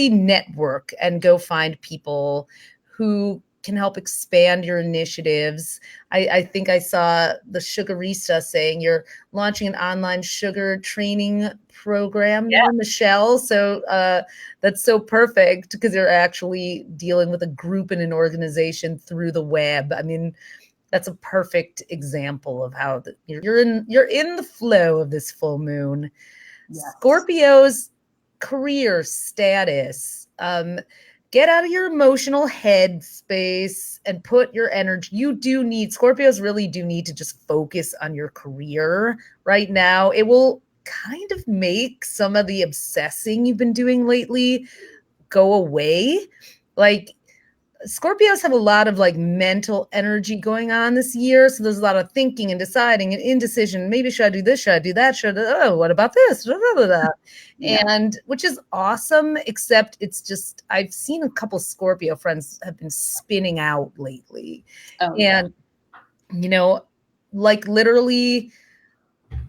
A: network and go find people who can help expand your initiatives. I think I saw the Sugarista saying you're launching an online sugar training program now, Michelle. So that's so perfect because you're actually dealing with a group and an organization through the web. I mean, that's a perfect example of how you're in the flow of this full moon. Yes. Scorpio's career status. Get out of your emotional head space and put your energy. Scorpios really do need to just focus on your career right now. It will kind of make some of the obsessing you've been doing lately go away. Like, Scorpios have a lot of like mental energy going on this year. So there's a lot of thinking and deciding and indecision. Maybe should I do this? Should I do that? What about this? Yeah. And which is awesome, except it's just, I've seen a couple Scorpio friends have been spinning out lately. And, like literally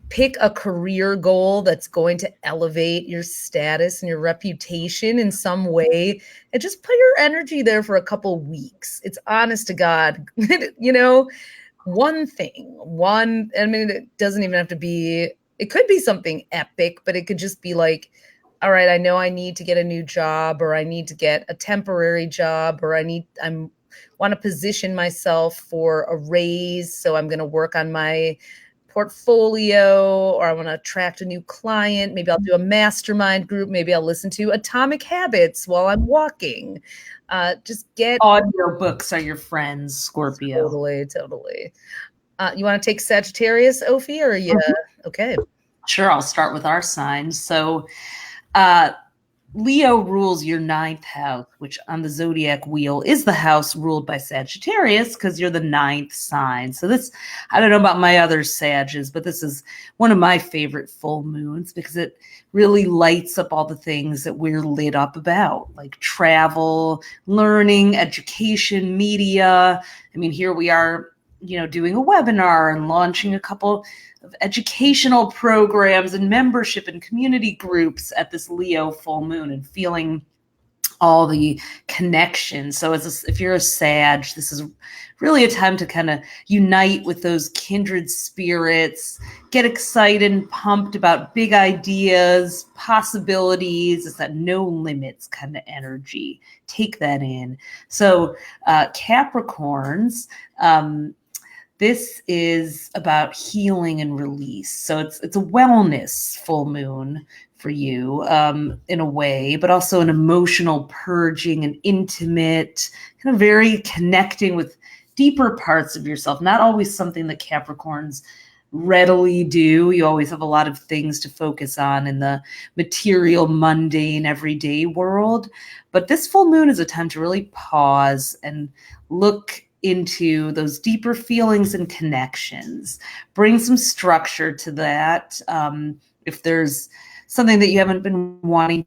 A: pick a career goal that's going to elevate your status and your reputation in some way and just put your energy there for a couple weeks. It's honest to God, one thing, it doesn't even have to be, it could be something epic, but it could just be like, all right, I know I need to get a new job, or I need to get a temporary job, or I want to position myself for a raise. So I'm going to work on my portfolio, or I want to attract a new client. Maybe I'll do a mastermind group. Maybe I'll listen to Atomic Habits while I'm walking. Just get
B: audiobooks are your friends, Scorpio.
A: Totally. You want to take Sagittarius, Ophi, or yeah? Mm-hmm. Okay.
B: Sure. I'll start with our sign. So, Leo rules your 9th house, which on the zodiac wheel is the house ruled by Sagittarius because you're the 9th sign. So this, I don't know about my other Sages, but this is one of my favorite full moons because it really lights up all the things that we're lit up about, like travel, learning, education, media. I mean, here we are, doing a webinar and launching a couple of educational programs and membership and community groups at this Leo full moon and feeling all the connections. So if you're a Sag, this is really a time to kind of unite with those kindred spirits, get excited and pumped about big ideas, possibilities. It's that no limits kind of energy. Take that in. So Capricorns, this is about healing and release. So it's a wellness full moon for you in a way, but also an emotional purging and intimate, kind of very connecting with deeper parts of yourself. Not always something that Capricorns readily do. You always have a lot of things to focus on in the material, mundane, everyday world. But this full moon is a time to really pause and look into those deeper feelings and connections. Bring some structure to that. If there's something that you haven't been wanting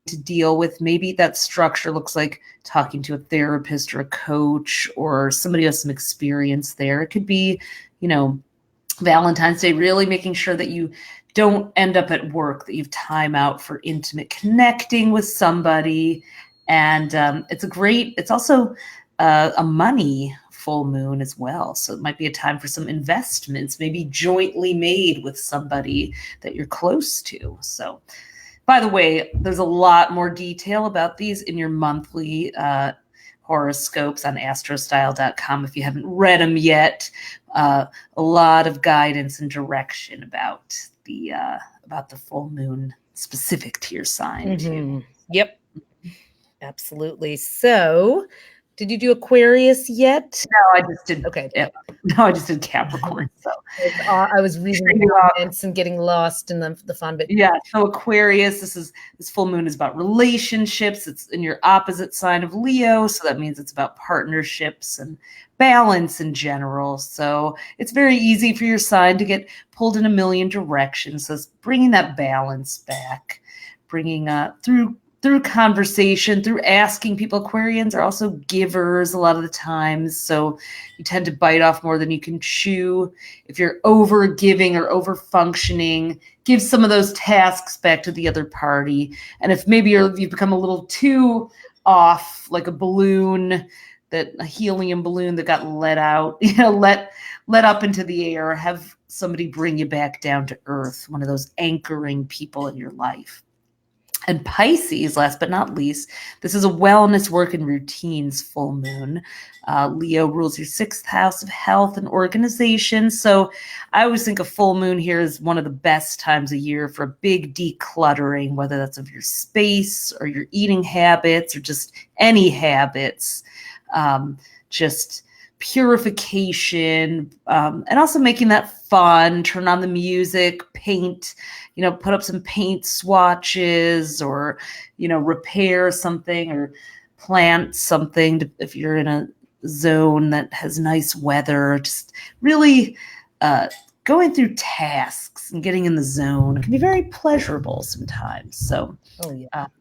B: to deal with, maybe that structure looks like talking to a therapist or a coach or somebody who has some experience there. It could be, Valentine's Day, really making sure that you don't end up at work, that you have time out for intimate connecting with somebody. And it's also a money full moon as well. So it might be a time for some investments, maybe jointly made with somebody that you're close to. So, by the way, there's a lot more detail about these in your monthly horoscopes on astrostyle.com if you haven't read them yet. A lot of guidance and direction about the full moon specific to your sign too.
A: Yep. Absolutely. So Did you do Aquarius yet?
B: No, I just did.
A: Okay.
B: Yeah. No, I just did Capricorn. So
A: I was reading the comments and getting lost in the fun bit.
B: Yeah. So Aquarius, this full moon is about relationships. It's in your opposite sign of Leo, so that means it's about partnerships and balance in general. So it's very easy for your sign to get pulled in a million directions. So it's bringing that balance back, bringing through conversation, through asking people. Aquarians are also givers a lot of the times. So you tend to bite off more than you can chew. If you're over giving or over functioning, give some of those tasks back to the other party. And if maybe you've become a little too off, like a balloon, a helium balloon that got let out, let up into the air, have somebody bring you back down to earth, one of those anchoring people in your life. And Pisces, last but not least, this is a wellness, work, and routines full moon. Leo rules your 6th house of health and organization. So I always think a full moon here is one of the best times of year for a big decluttering, whether that's of your space or your eating habits or just any habits. Just purification, and also making that fun. Turn on the music, paint, put up some paint swatches, or, repair something or plant something if you're in a zone that has nice weather. Just really going through tasks and getting in the zone can be very pleasurable sometimes. So,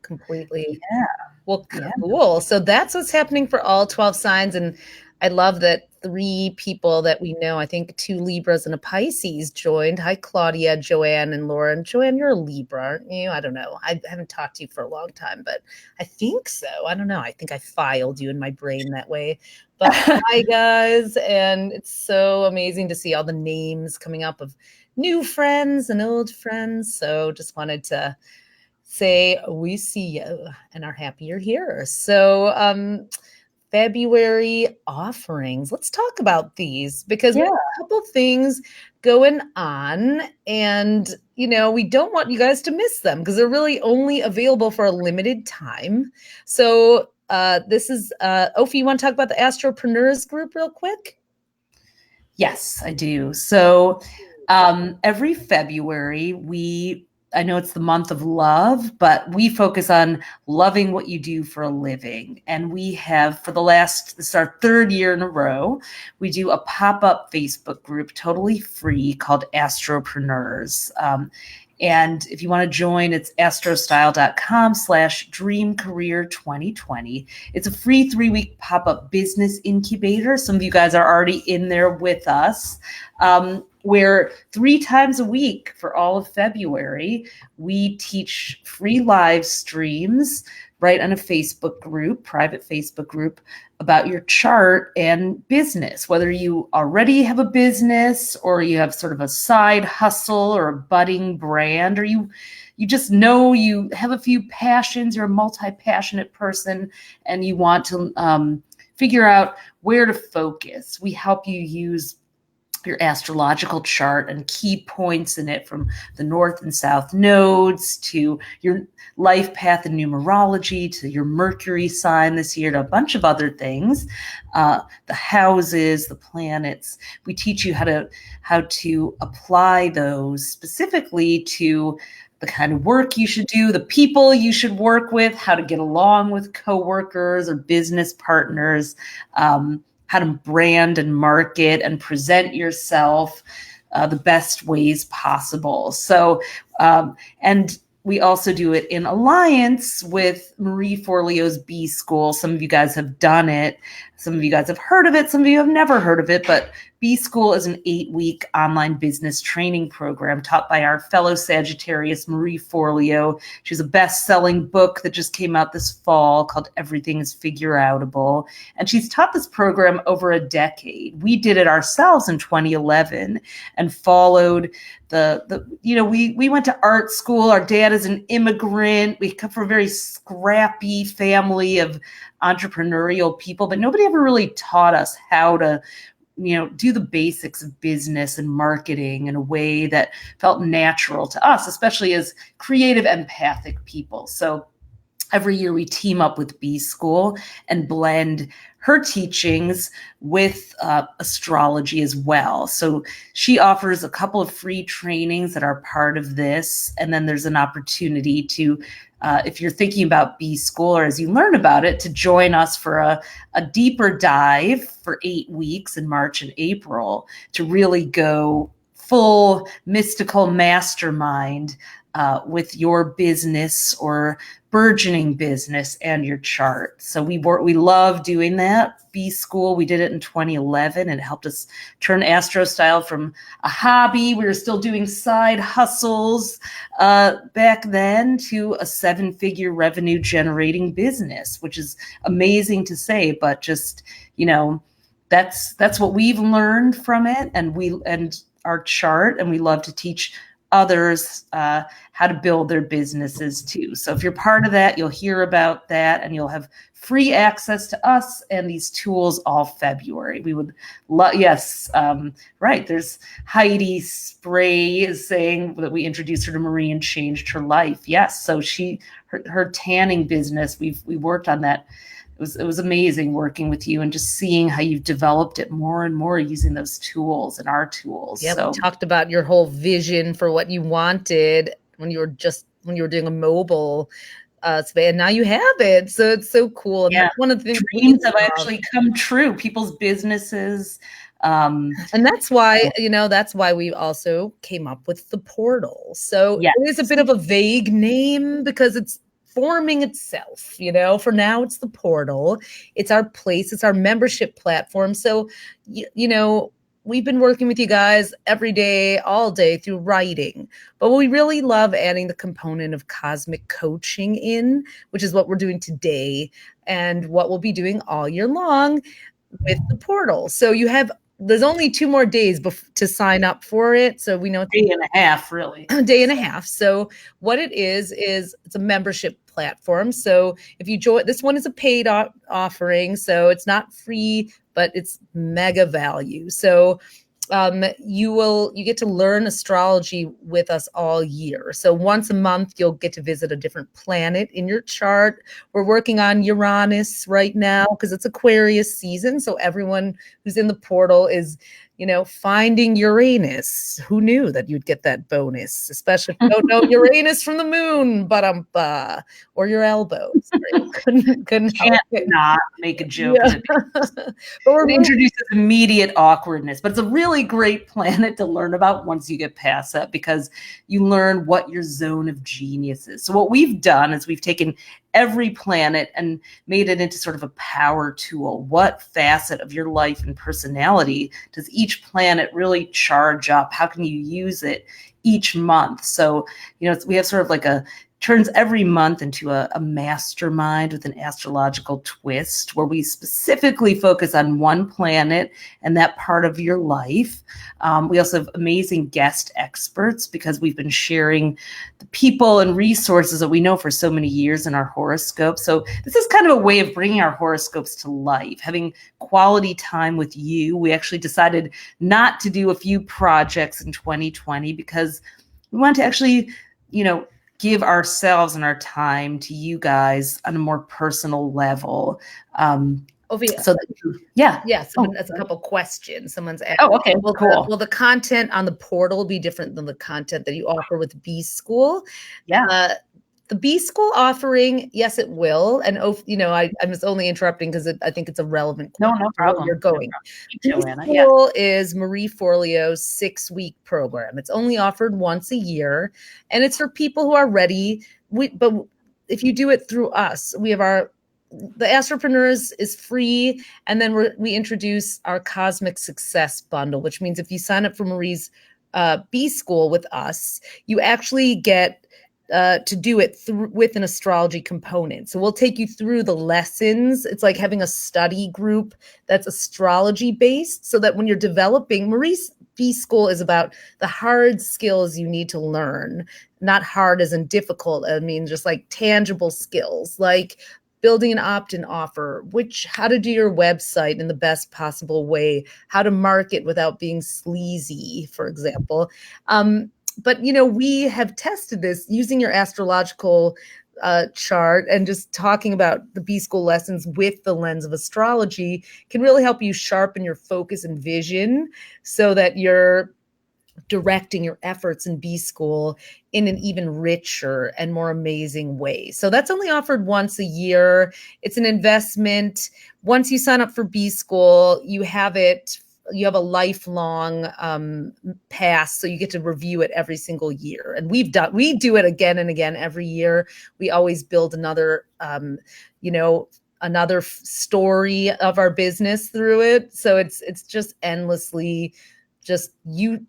A: completely.
B: Yeah.
A: Well, cool. So that's what's happening for all 12 signs. And I love that 3 people that we know, I think 2 Libras and a Pisces joined. Hi, Claudia, Joanne, and Lauren. Joanne, you're a Libra, aren't you? I don't know. I haven't talked to you for a long time, but I think so. I don't know. I think I filed you in my brain that way. But hi, guys. And it's so amazing to see all the names coming up of new friends and old friends. So just wanted to say we see you and are happy you're here. So February offerings. Let's talk about these because we have a couple things going on, and we don't want you guys to miss them because they're really only available for a limited time. So this is Ophi, you want to talk about the Astropreneurs group real quick?
B: Yes, I do. So every February, I know it's the month of love, but we focus on loving what you do for a living. And we have, this is our 3rd year in a row, we do a pop-up Facebook group, totally free, called Astropreneurs. And if you want to join, it's astrostyle.com/dreamcareer2020. It's a free 3-week pop-up business incubator. Some of you guys are already in there with us. Where 3 times a week for all of February, we teach free live streams right on a Facebook group, private Facebook group, about your chart and business, whether you already have a business or you have sort of a side hustle or a budding brand, or you just know you have a few passions, you're a multi-passionate person and you want to figure out where to focus. We help you use your astrological chart and key points in it, from the north and south nodes to your life path and numerology to your Mercury sign this year to a bunch of other things, the houses, the planets. We teach you how to apply those specifically to the kind of work you should do, the people you should work with, how to get along with coworkers or business partners, how to brand and market and present yourself the best ways possible. So, and we also do it in alliance with Marie Forleo's B School. Some of you guys have done it. Some of you guys have heard of it. Some of you have never heard of it, but B School is an 8-week online business training program taught by our fellow Sagittarius, Marie Forleo. She has a best-selling book that just came out this fall called Everything is Figure-Outable. And she's taught this program over a decade. We did it ourselves in 2011 and followed we went to art school. Our dad is an immigrant. We come from a very scrappy family of entrepreneurial people, but nobody ever really taught us how to do the basics of business and marketing in a way that felt natural to us, especially as creative, empathic people. So every year we team up with B School and blend her teachings with astrology as well. So she offers a couple of free trainings that are part of this. And then there's an opportunity to, if you're thinking about B School or as you learn about it, to join us for a deeper dive for 8 weeks in March and April to really go full mystical mastermind with your business or burgeoning business and your chart. So we love doing that. B School, we did it in 2011 and it helped us turn Astro Style from a hobby. We were still doing side hustles back then to a 7-figure revenue generating business, which is amazing to say, but just, that's what we've learned from it and our chart, and we love to teach others how to build their businesses too. So if you're part of that, you'll hear about that and you'll have free access to us and these tools all February. We would love, yes, right. There's Heidi Spray is saying that we introduced her to Marie and changed her life. Yes. So her tanning business, we worked on that. It was amazing working with you and just seeing how you've developed it more and more using those tools and our tools.
A: Yeah,
B: so
A: we talked about your whole vision for what you wanted when you were doing a mobile space, and now you have it. So it's so cool. And that's one of the things
B: dreams have actually come true. People's businesses.
A: And that's why, that's why we also came up with the portal. So it is a bit of a vague name because it's forming itself, for now it's the portal. It's our place. It's our membership platform. So, we've been working with you guys every day, all day through writing, but we really love adding the component of cosmic coaching in, which is what we're doing today and what we'll be doing all year long with the portal. So there's only 2 more days to sign up for it. So we know it's
B: a day and a half, really.
A: A day and a half. So what it is it's a membership platform. So if you join, this one is a paid offering. So it's not free, but it's mega value. So you get to learn astrology with us all year. So once a month, you'll get to visit a different planet in your chart. We're working on Uranus right now because it's Aquarius season. So everyone who's in the portal is, finding Uranus. Who knew that you'd get that bonus, especially if you don't know Uranus from the moon, or your elbows. Couldn't
B: Can't not make a joke. Yeah. But it introduces immediate awkwardness, but it's a really great planet to learn about once you get past that because you learn what your zone of genius is. So what we've done is we've taken every planet and made it into sort of a power tool. What facet of your life and personality does each planet really charge up? How can you use it each month? So, we have sort of turns every month into a mastermind with an astrological twist where we specifically focus on one planet and that part of your life. We also have amazing guest experts because we've been sharing the people and resources that we know for so many years in our horoscopes. So this is kind of a way of bringing our horoscopes to life, having quality time with you. We actually decided not to do a few projects in 2020 because we want to actually, give ourselves and our time to you guys on a more personal level.
A: So that's a couple questions. Someone's asking.
B: Oh, okay. Well, cool.
A: Will the content on the portal be different than the content that you offer with B School?
B: Yeah.
A: The B School offering, yes, it will. And I was only interrupting because I think it's a relevant question.
B: No problem.
A: You're going.
B: B
A: School is Marie Forleo's 6-week program. It's only offered once a year, and it's for people who are ready. But if you do it through us, we have the Astropreneurs is free, and then we introduce our Cosmic Success Bundle, which means if you sign up for Marie's B School with us, you actually get to do it with an astrology component. So we'll take you through the lessons. It's like having a study group that's astrology based so that when you're developing, Marie's B School is about the hard skills you need to learn, not hard as in difficult. I mean, just like tangible skills, like building an opt-in offer, how to do your website in the best possible way, how to market without being sleazy, for example. But, we have tested this using your astrological chart and just talking about the B school lessons with the lens of astrology can really help you sharpen your focus and vision so that you're directing your efforts in B school in an even richer and more amazing way. So that's only offered once a year. It's an investment. Once you sign up for B school, you have a lifelong pass, so you get to review it every single year. And we do it again and again every year. We always build another another story of our business through it. So it's just endlessly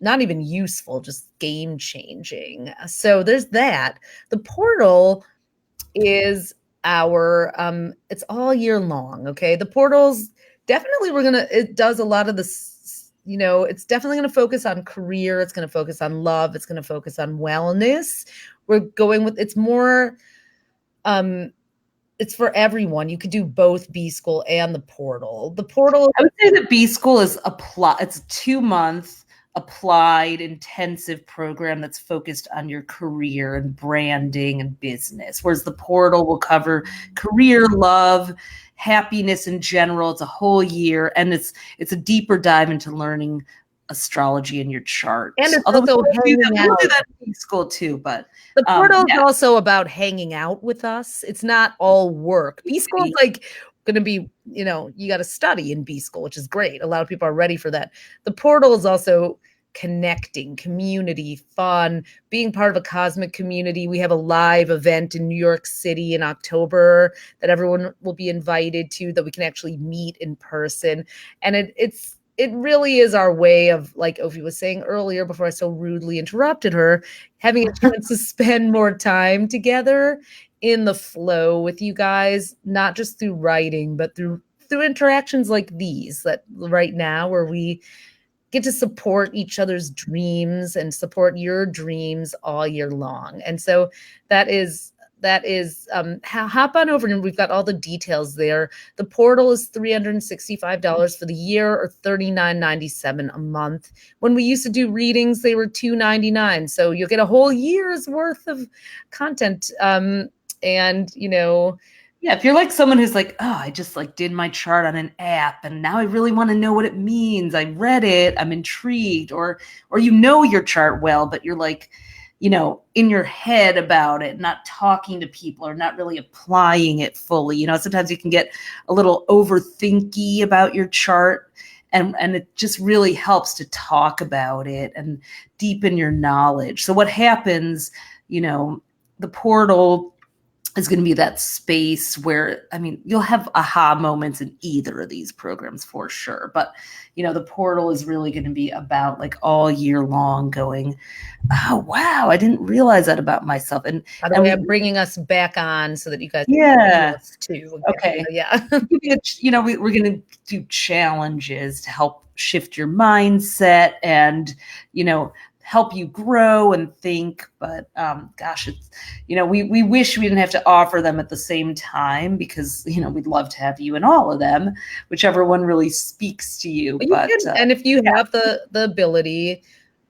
A: not even useful, just game changing. So there's that. The portal is it's all year long. Okay. The portals definitely it does a lot of this, it's definitely going to focus on career. It's going to focus on love. It's going to focus on wellness. It's more, it's for everyone. You could do both B school and the portal.
B: I would say that B school is it's a 2-month applied intensive program that's focused on your career and branding and business, whereas the portal will cover career, love, happiness in general. It's a whole year, and it's a deeper dive into learning astrology in your chart.
A: And it's also
B: we'll do that in B school too, but
A: the portal is also about hanging out with us. It's not all work. B school is like going to be, you got to study in B school, which is great. A lot of people are ready for that. The portal is also connecting, community, fun, being part of a cosmic community. We have a live event in New York City in October that everyone will be invited to, that we can actually meet in person. And it really is our way of, like Ophi was saying earlier before I so rudely interrupted her, having a chance to spend more time together in the flow with you guys, not just through writing, but through interactions like these that right now, where we get to support each other's dreams and support your dreams all year long. And so that is hop on over, and we've got all the details there. The portal is $365 for the year, or $39.97 a month. When we used to do readings, they were $299. So you'll get a whole year's worth of content.
B: Yeah, if you're like someone who's like, oh, I just did my chart on an app and now I really want to know what it means. I read it, I'm intrigued, or your chart well, but you're like, in your head about it, not talking to people or not really applying it fully. Sometimes you can get a little overthinky about your chart, and it just really helps to talk about it and deepen your knowledge. So what happens, the portal is going to be that space where, you'll have aha moments in either of these programs for sure. But, the portal is really going to be about all year long going, oh, wow, I didn't realize that about myself. And
A: I'm bringing us back on so that you guys
B: can
A: too.
B: Okay.
A: Yeah.
B: We're going to do challenges to help shift your mindset and, help you grow and think. But gosh, it's, we wish we didn't have to offer them at the same time, because we'd love to have you in all of them, whichever one really speaks to you.
A: And if you have the ability,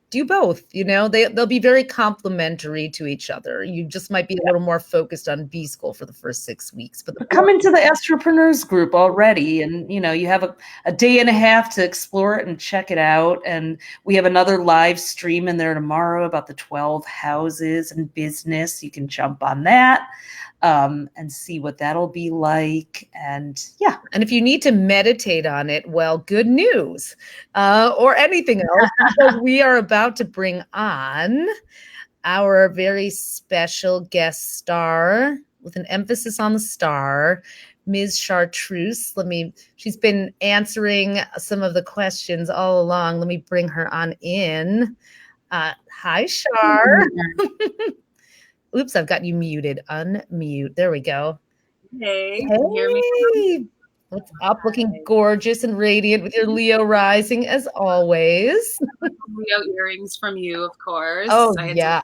A: do both. They'll be very complementary to each other. You just might be a little more focused on B school for the first 6 weeks. But
B: come into the AstroTwins group already, and you have a day and a half to explore it and check it out. And we have another live stream in there tomorrow about the 12 houses and business. You can jump on that and see what that'll be like. And
A: if you need to meditate on it, well, good news, or anything else, because we are about to bring on our very special guest star, with an emphasis on the star, Ms. Chartreuse. She's been answering some of the questions all along. Let me bring her on in. Hi, Char. Oops, I've got you muted. Unmute. There we go.
C: Hey, can you hear me?
A: What's up? Looking gorgeous and radiant with your Leo rising, as always.
C: Leo earrings from you, of course.
A: Oh, yeah.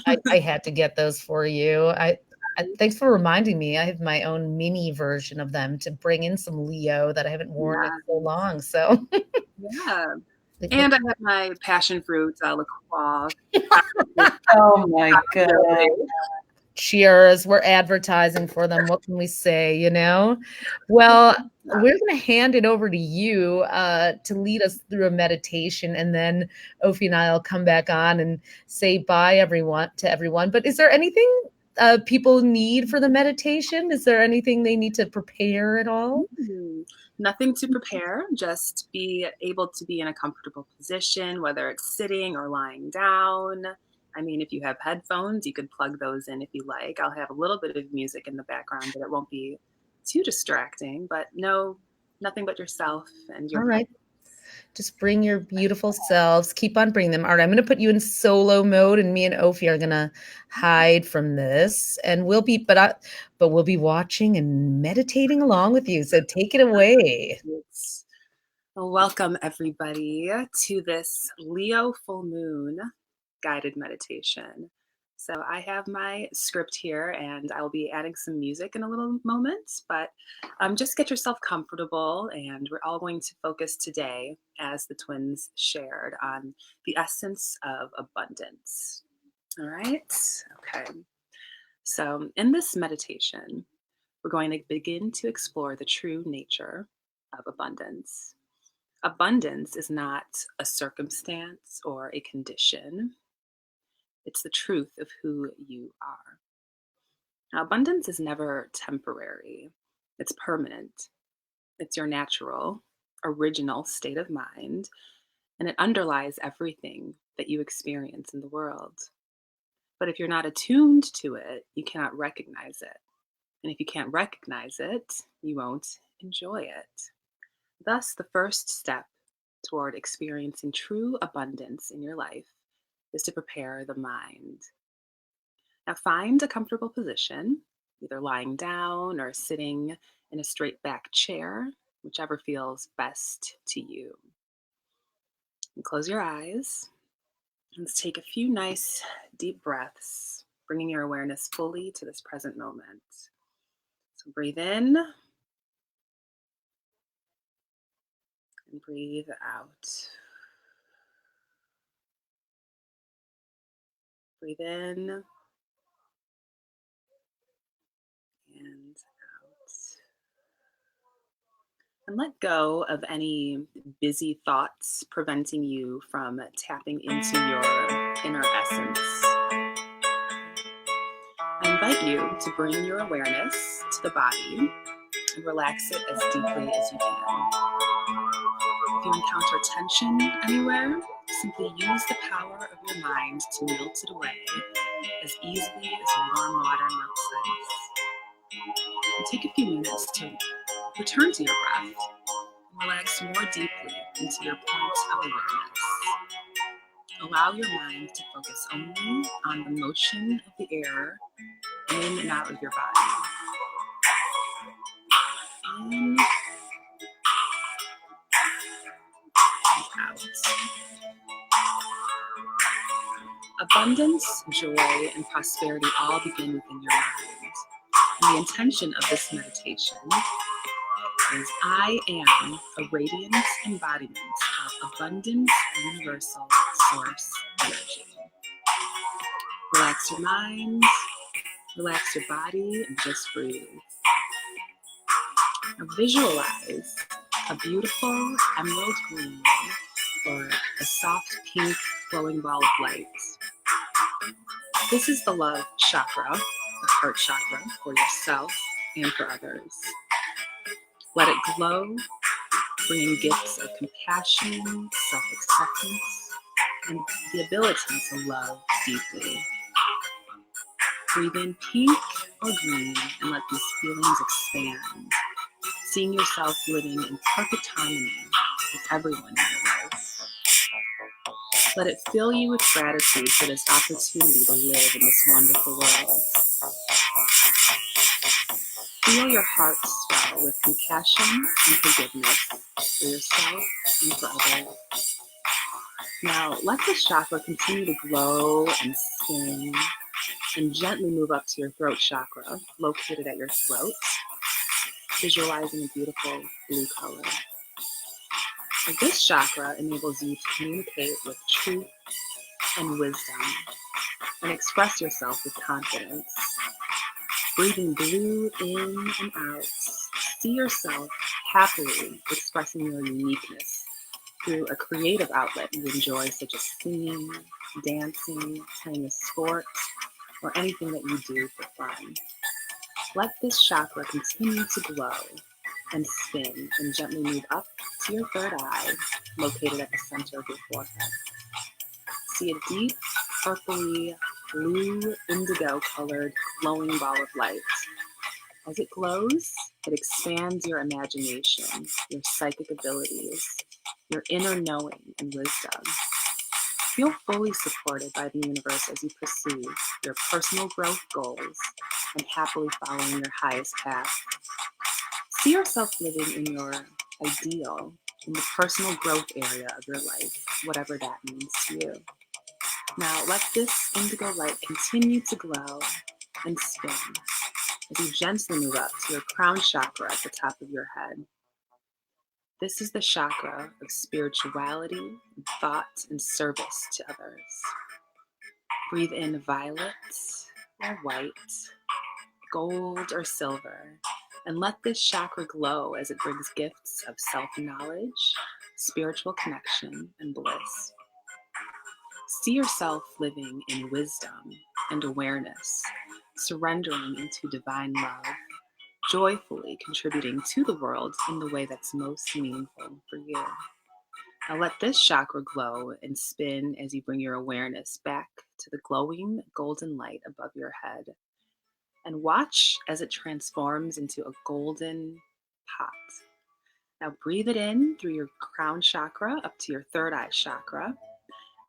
A: I had to get those for you. Thanks for reminding me. I have my own mini version of them to bring in some Leo that I haven't worn in so long. So
C: yeah. And I have my passion fruit La Croix.
B: Oh my god.
A: Cheers. We're advertising for them. What can we say, you know? Well, we're going to hand it over to you to lead us through a meditation, and then Ophi and I will come back on and say bye to everyone. But is there anything people need for the meditation? Is there anything they need to prepare at all?
C: Nothing to prepare, just be able to be in a comfortable position, whether it's sitting or lying down. I mean, if you have headphones, you could plug those in if you like. I'll have a little bit of music in the background, but it won't be too distracting. But no, nothing but yourself and your
A: All right. Just bring your beautiful selves. Keep on bringing them. All right, I'm going to put you in solo mode, and me and Ophi are going to hide from this, and we'll be watching and meditating along with you. So take it away.
C: Well, welcome everybody to this Leo full moon guided meditation. So I have my script here, and I'll be adding some music in a little moment, but just get yourself comfortable, and we're all going to focus today, as the twins shared, on the essence of abundance. All right? Okay. So in this meditation, we're going to begin to explore the true nature of abundance. Abundance is not a circumstance or a condition. It's the truth of who you are. Now, abundance is never temporary. It's permanent. It's your natural, original state of mind, and it underlies everything that you experience in the world. But if you're not attuned to it, you cannot recognize it. And if you can't recognize it, you won't enjoy it. Thus, the first step toward experiencing true abundance in your life is to prepare the mind. Now, find a comfortable position, either lying down or sitting in a straight back chair, whichever feels best to you. And close your eyes. Let's take a few nice deep breaths, bringing your awareness fully to this present moment. So breathe in and breathe out. Breathe in and out. And let go of any busy thoughts preventing you from tapping into your inner essence. I invite you to bring your awareness to the body and relax it as deeply as you can. If you encounter tension anywhere, simply use the power of your mind to melt it away as easily as warm water melts ice. And take a few minutes to return to your breath and relax more deeply into your point of awareness. Allow your mind to focus only on the motion of the air in and out of your body. In and out. Abundance, joy, and prosperity all begin within your mind. And the intention of this meditation is I am a radiant embodiment of abundance, universal source energy. Relax your mind, relax your body, and just breathe. Now visualize a beautiful emerald green or a soft pink glowing ball of light. This is the love chakra, the heart chakra, for yourself and for others. Let it glow, bringing gifts of compassion, self-acceptance, and the ability to love deeply. Breathe in pink or green and let these feelings expand, seeing yourself living in perfect harmony with everyone in your life. Let it fill you with gratitude for this opportunity to live in this wonderful world. Feel your heart swell with compassion and forgiveness for yourself and for others. Now, let this chakra continue to glow and spin and gently move up to your throat chakra, located at your throat, visualizing a beautiful blue color. This chakra enables you to communicate with truth and wisdom. and express yourself with confidence. Breathing blue in and out, see yourself happily expressing your uniqueness through a creative outlet you enjoy, such as singing, dancing, playing a sport, or anything that you do for fun. Let this chakra continue to glow and spin and gently move up to your third eye, located at the center of your forehead. See a deep, purpley, blue, indigo colored, glowing ball of light. As it glows, it expands your imagination, your psychic abilities, your inner knowing and wisdom. Feel fully supported by the universe as you pursue your personal growth goals and happily following your highest path. See yourself living in your ideal, in the personal growth area of your life, whatever that means to you. Now let this indigo light continue to glow and spin as you gently move up to your crown chakra at the top of your head. This is the chakra of spirituality, thought, and service to others. Breathe in violet or white, gold or silver, and let this chakra glow as it brings gifts of self-knowledge, spiritual connection, and bliss. See yourself living in wisdom and awareness, surrendering into divine love, joyfully contributing to the world in the way that's most meaningful for you. Now let this chakra glow and spin as you bring your awareness back to the glowing golden light above your head. And watch as it transforms into a golden pot. Now breathe it in through your crown chakra up to your third eye chakra,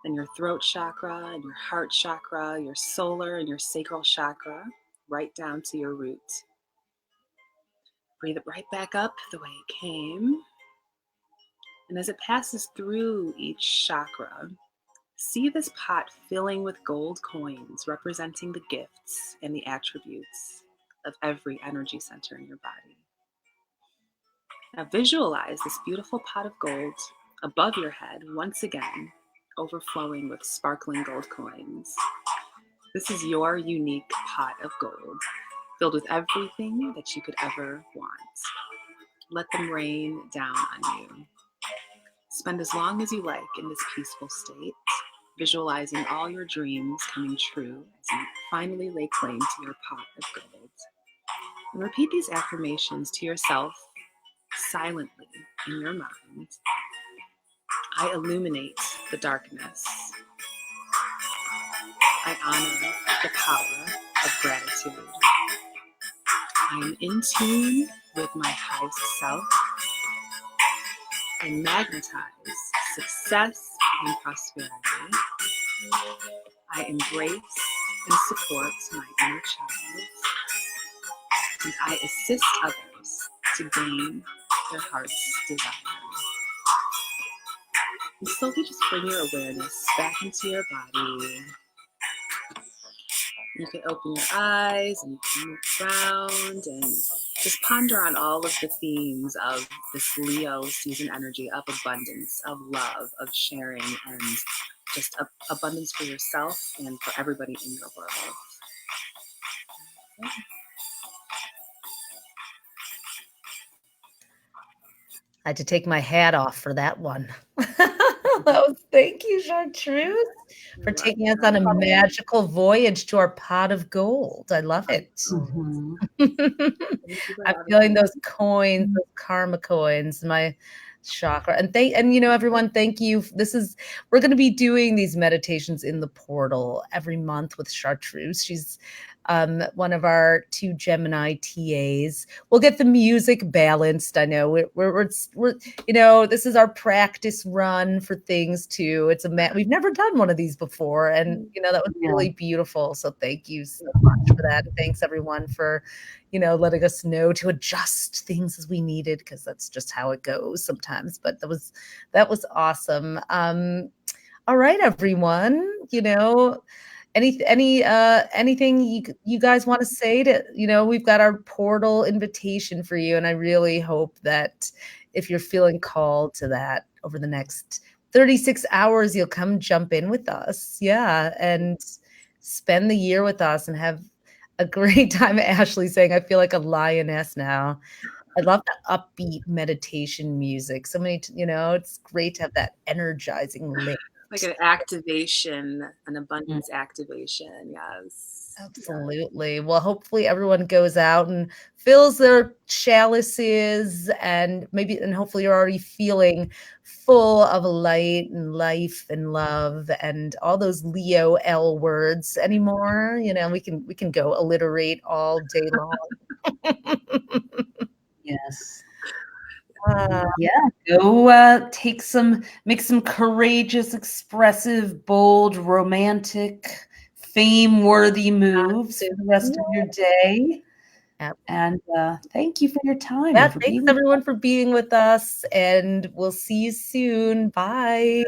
C: then your throat chakra and your heart chakra, your solar and your sacral chakra, right down to your root. Breathe it right back up the way it came. And as it passes through each chakra, see this pot filling with gold coins representing the gifts and the attributes of every energy center in your body. Now visualize this beautiful pot of gold above your head once again, overflowing with sparkling gold coins. This is your unique pot of gold, filled with everything that you could ever want. Let them rain down on you. Spend as long as you like in this peaceful state, visualizing all your dreams coming true as you finally lay claim to your pot of gold. And repeat these affirmations to yourself silently in your mind. I illuminate the darkness. I honor the power of gratitude. I am in tune with my highest self. I magnetize success and prosperity. I embrace and support my inner child. And I assist others to gain their heart's desire. And slowly just bring your awareness back into your body. You can open your eyes and you can move around and just ponder on all of the themes of this Leo season energy of abundance, of love, of sharing, and just abundance for yourself and for everybody in your world.
A: I had to take my hat off for that one. Thank you, Chartreuse, for taking us on a magical voyage to our pot of gold. I love it.
B: Mhm.
A: I'm feeling those coins, those karma coins, my chakra. And you know, everyone, thank you. We're going to be doing these meditations in the portal every month with Chartreuse. She's one of our 2 Gemini TAs. We'll get the music balanced. I know we're you know, this is our practice run for things too. We've never done one of these before, and you know that was really beautiful. So thank you so much for that. And thanks everyone for, you know, letting us know to adjust things as we needed, because that's just how it goes sometimes. But that was awesome. All right, everyone. You know, anything you guys want to say to, you know, we've got our portal invitation for you, and I really hope that if you're feeling called to that over the next 36 hours, you'll come jump in with us. Yeah. And spend the year with us and have a great time. Ashley saying, I feel like a lioness now. I love the upbeat meditation music. So many, it's great to have that energizing link.
C: Like an activation, an abundance activation. Yes.
A: Absolutely. Well, hopefully everyone goes out and fills their chalices and hopefully you're already feeling full of light and life and love and all those Leo L words anymore. We can go alliterate all day long.
B: Yes.
A: Uh,
B: Go make some courageous, expressive, bold, romantic, fame-worthy moves for the rest of your day. And thank you for your time.
A: Yeah, thanks everyone for being with us, and we'll see you soon. Bye.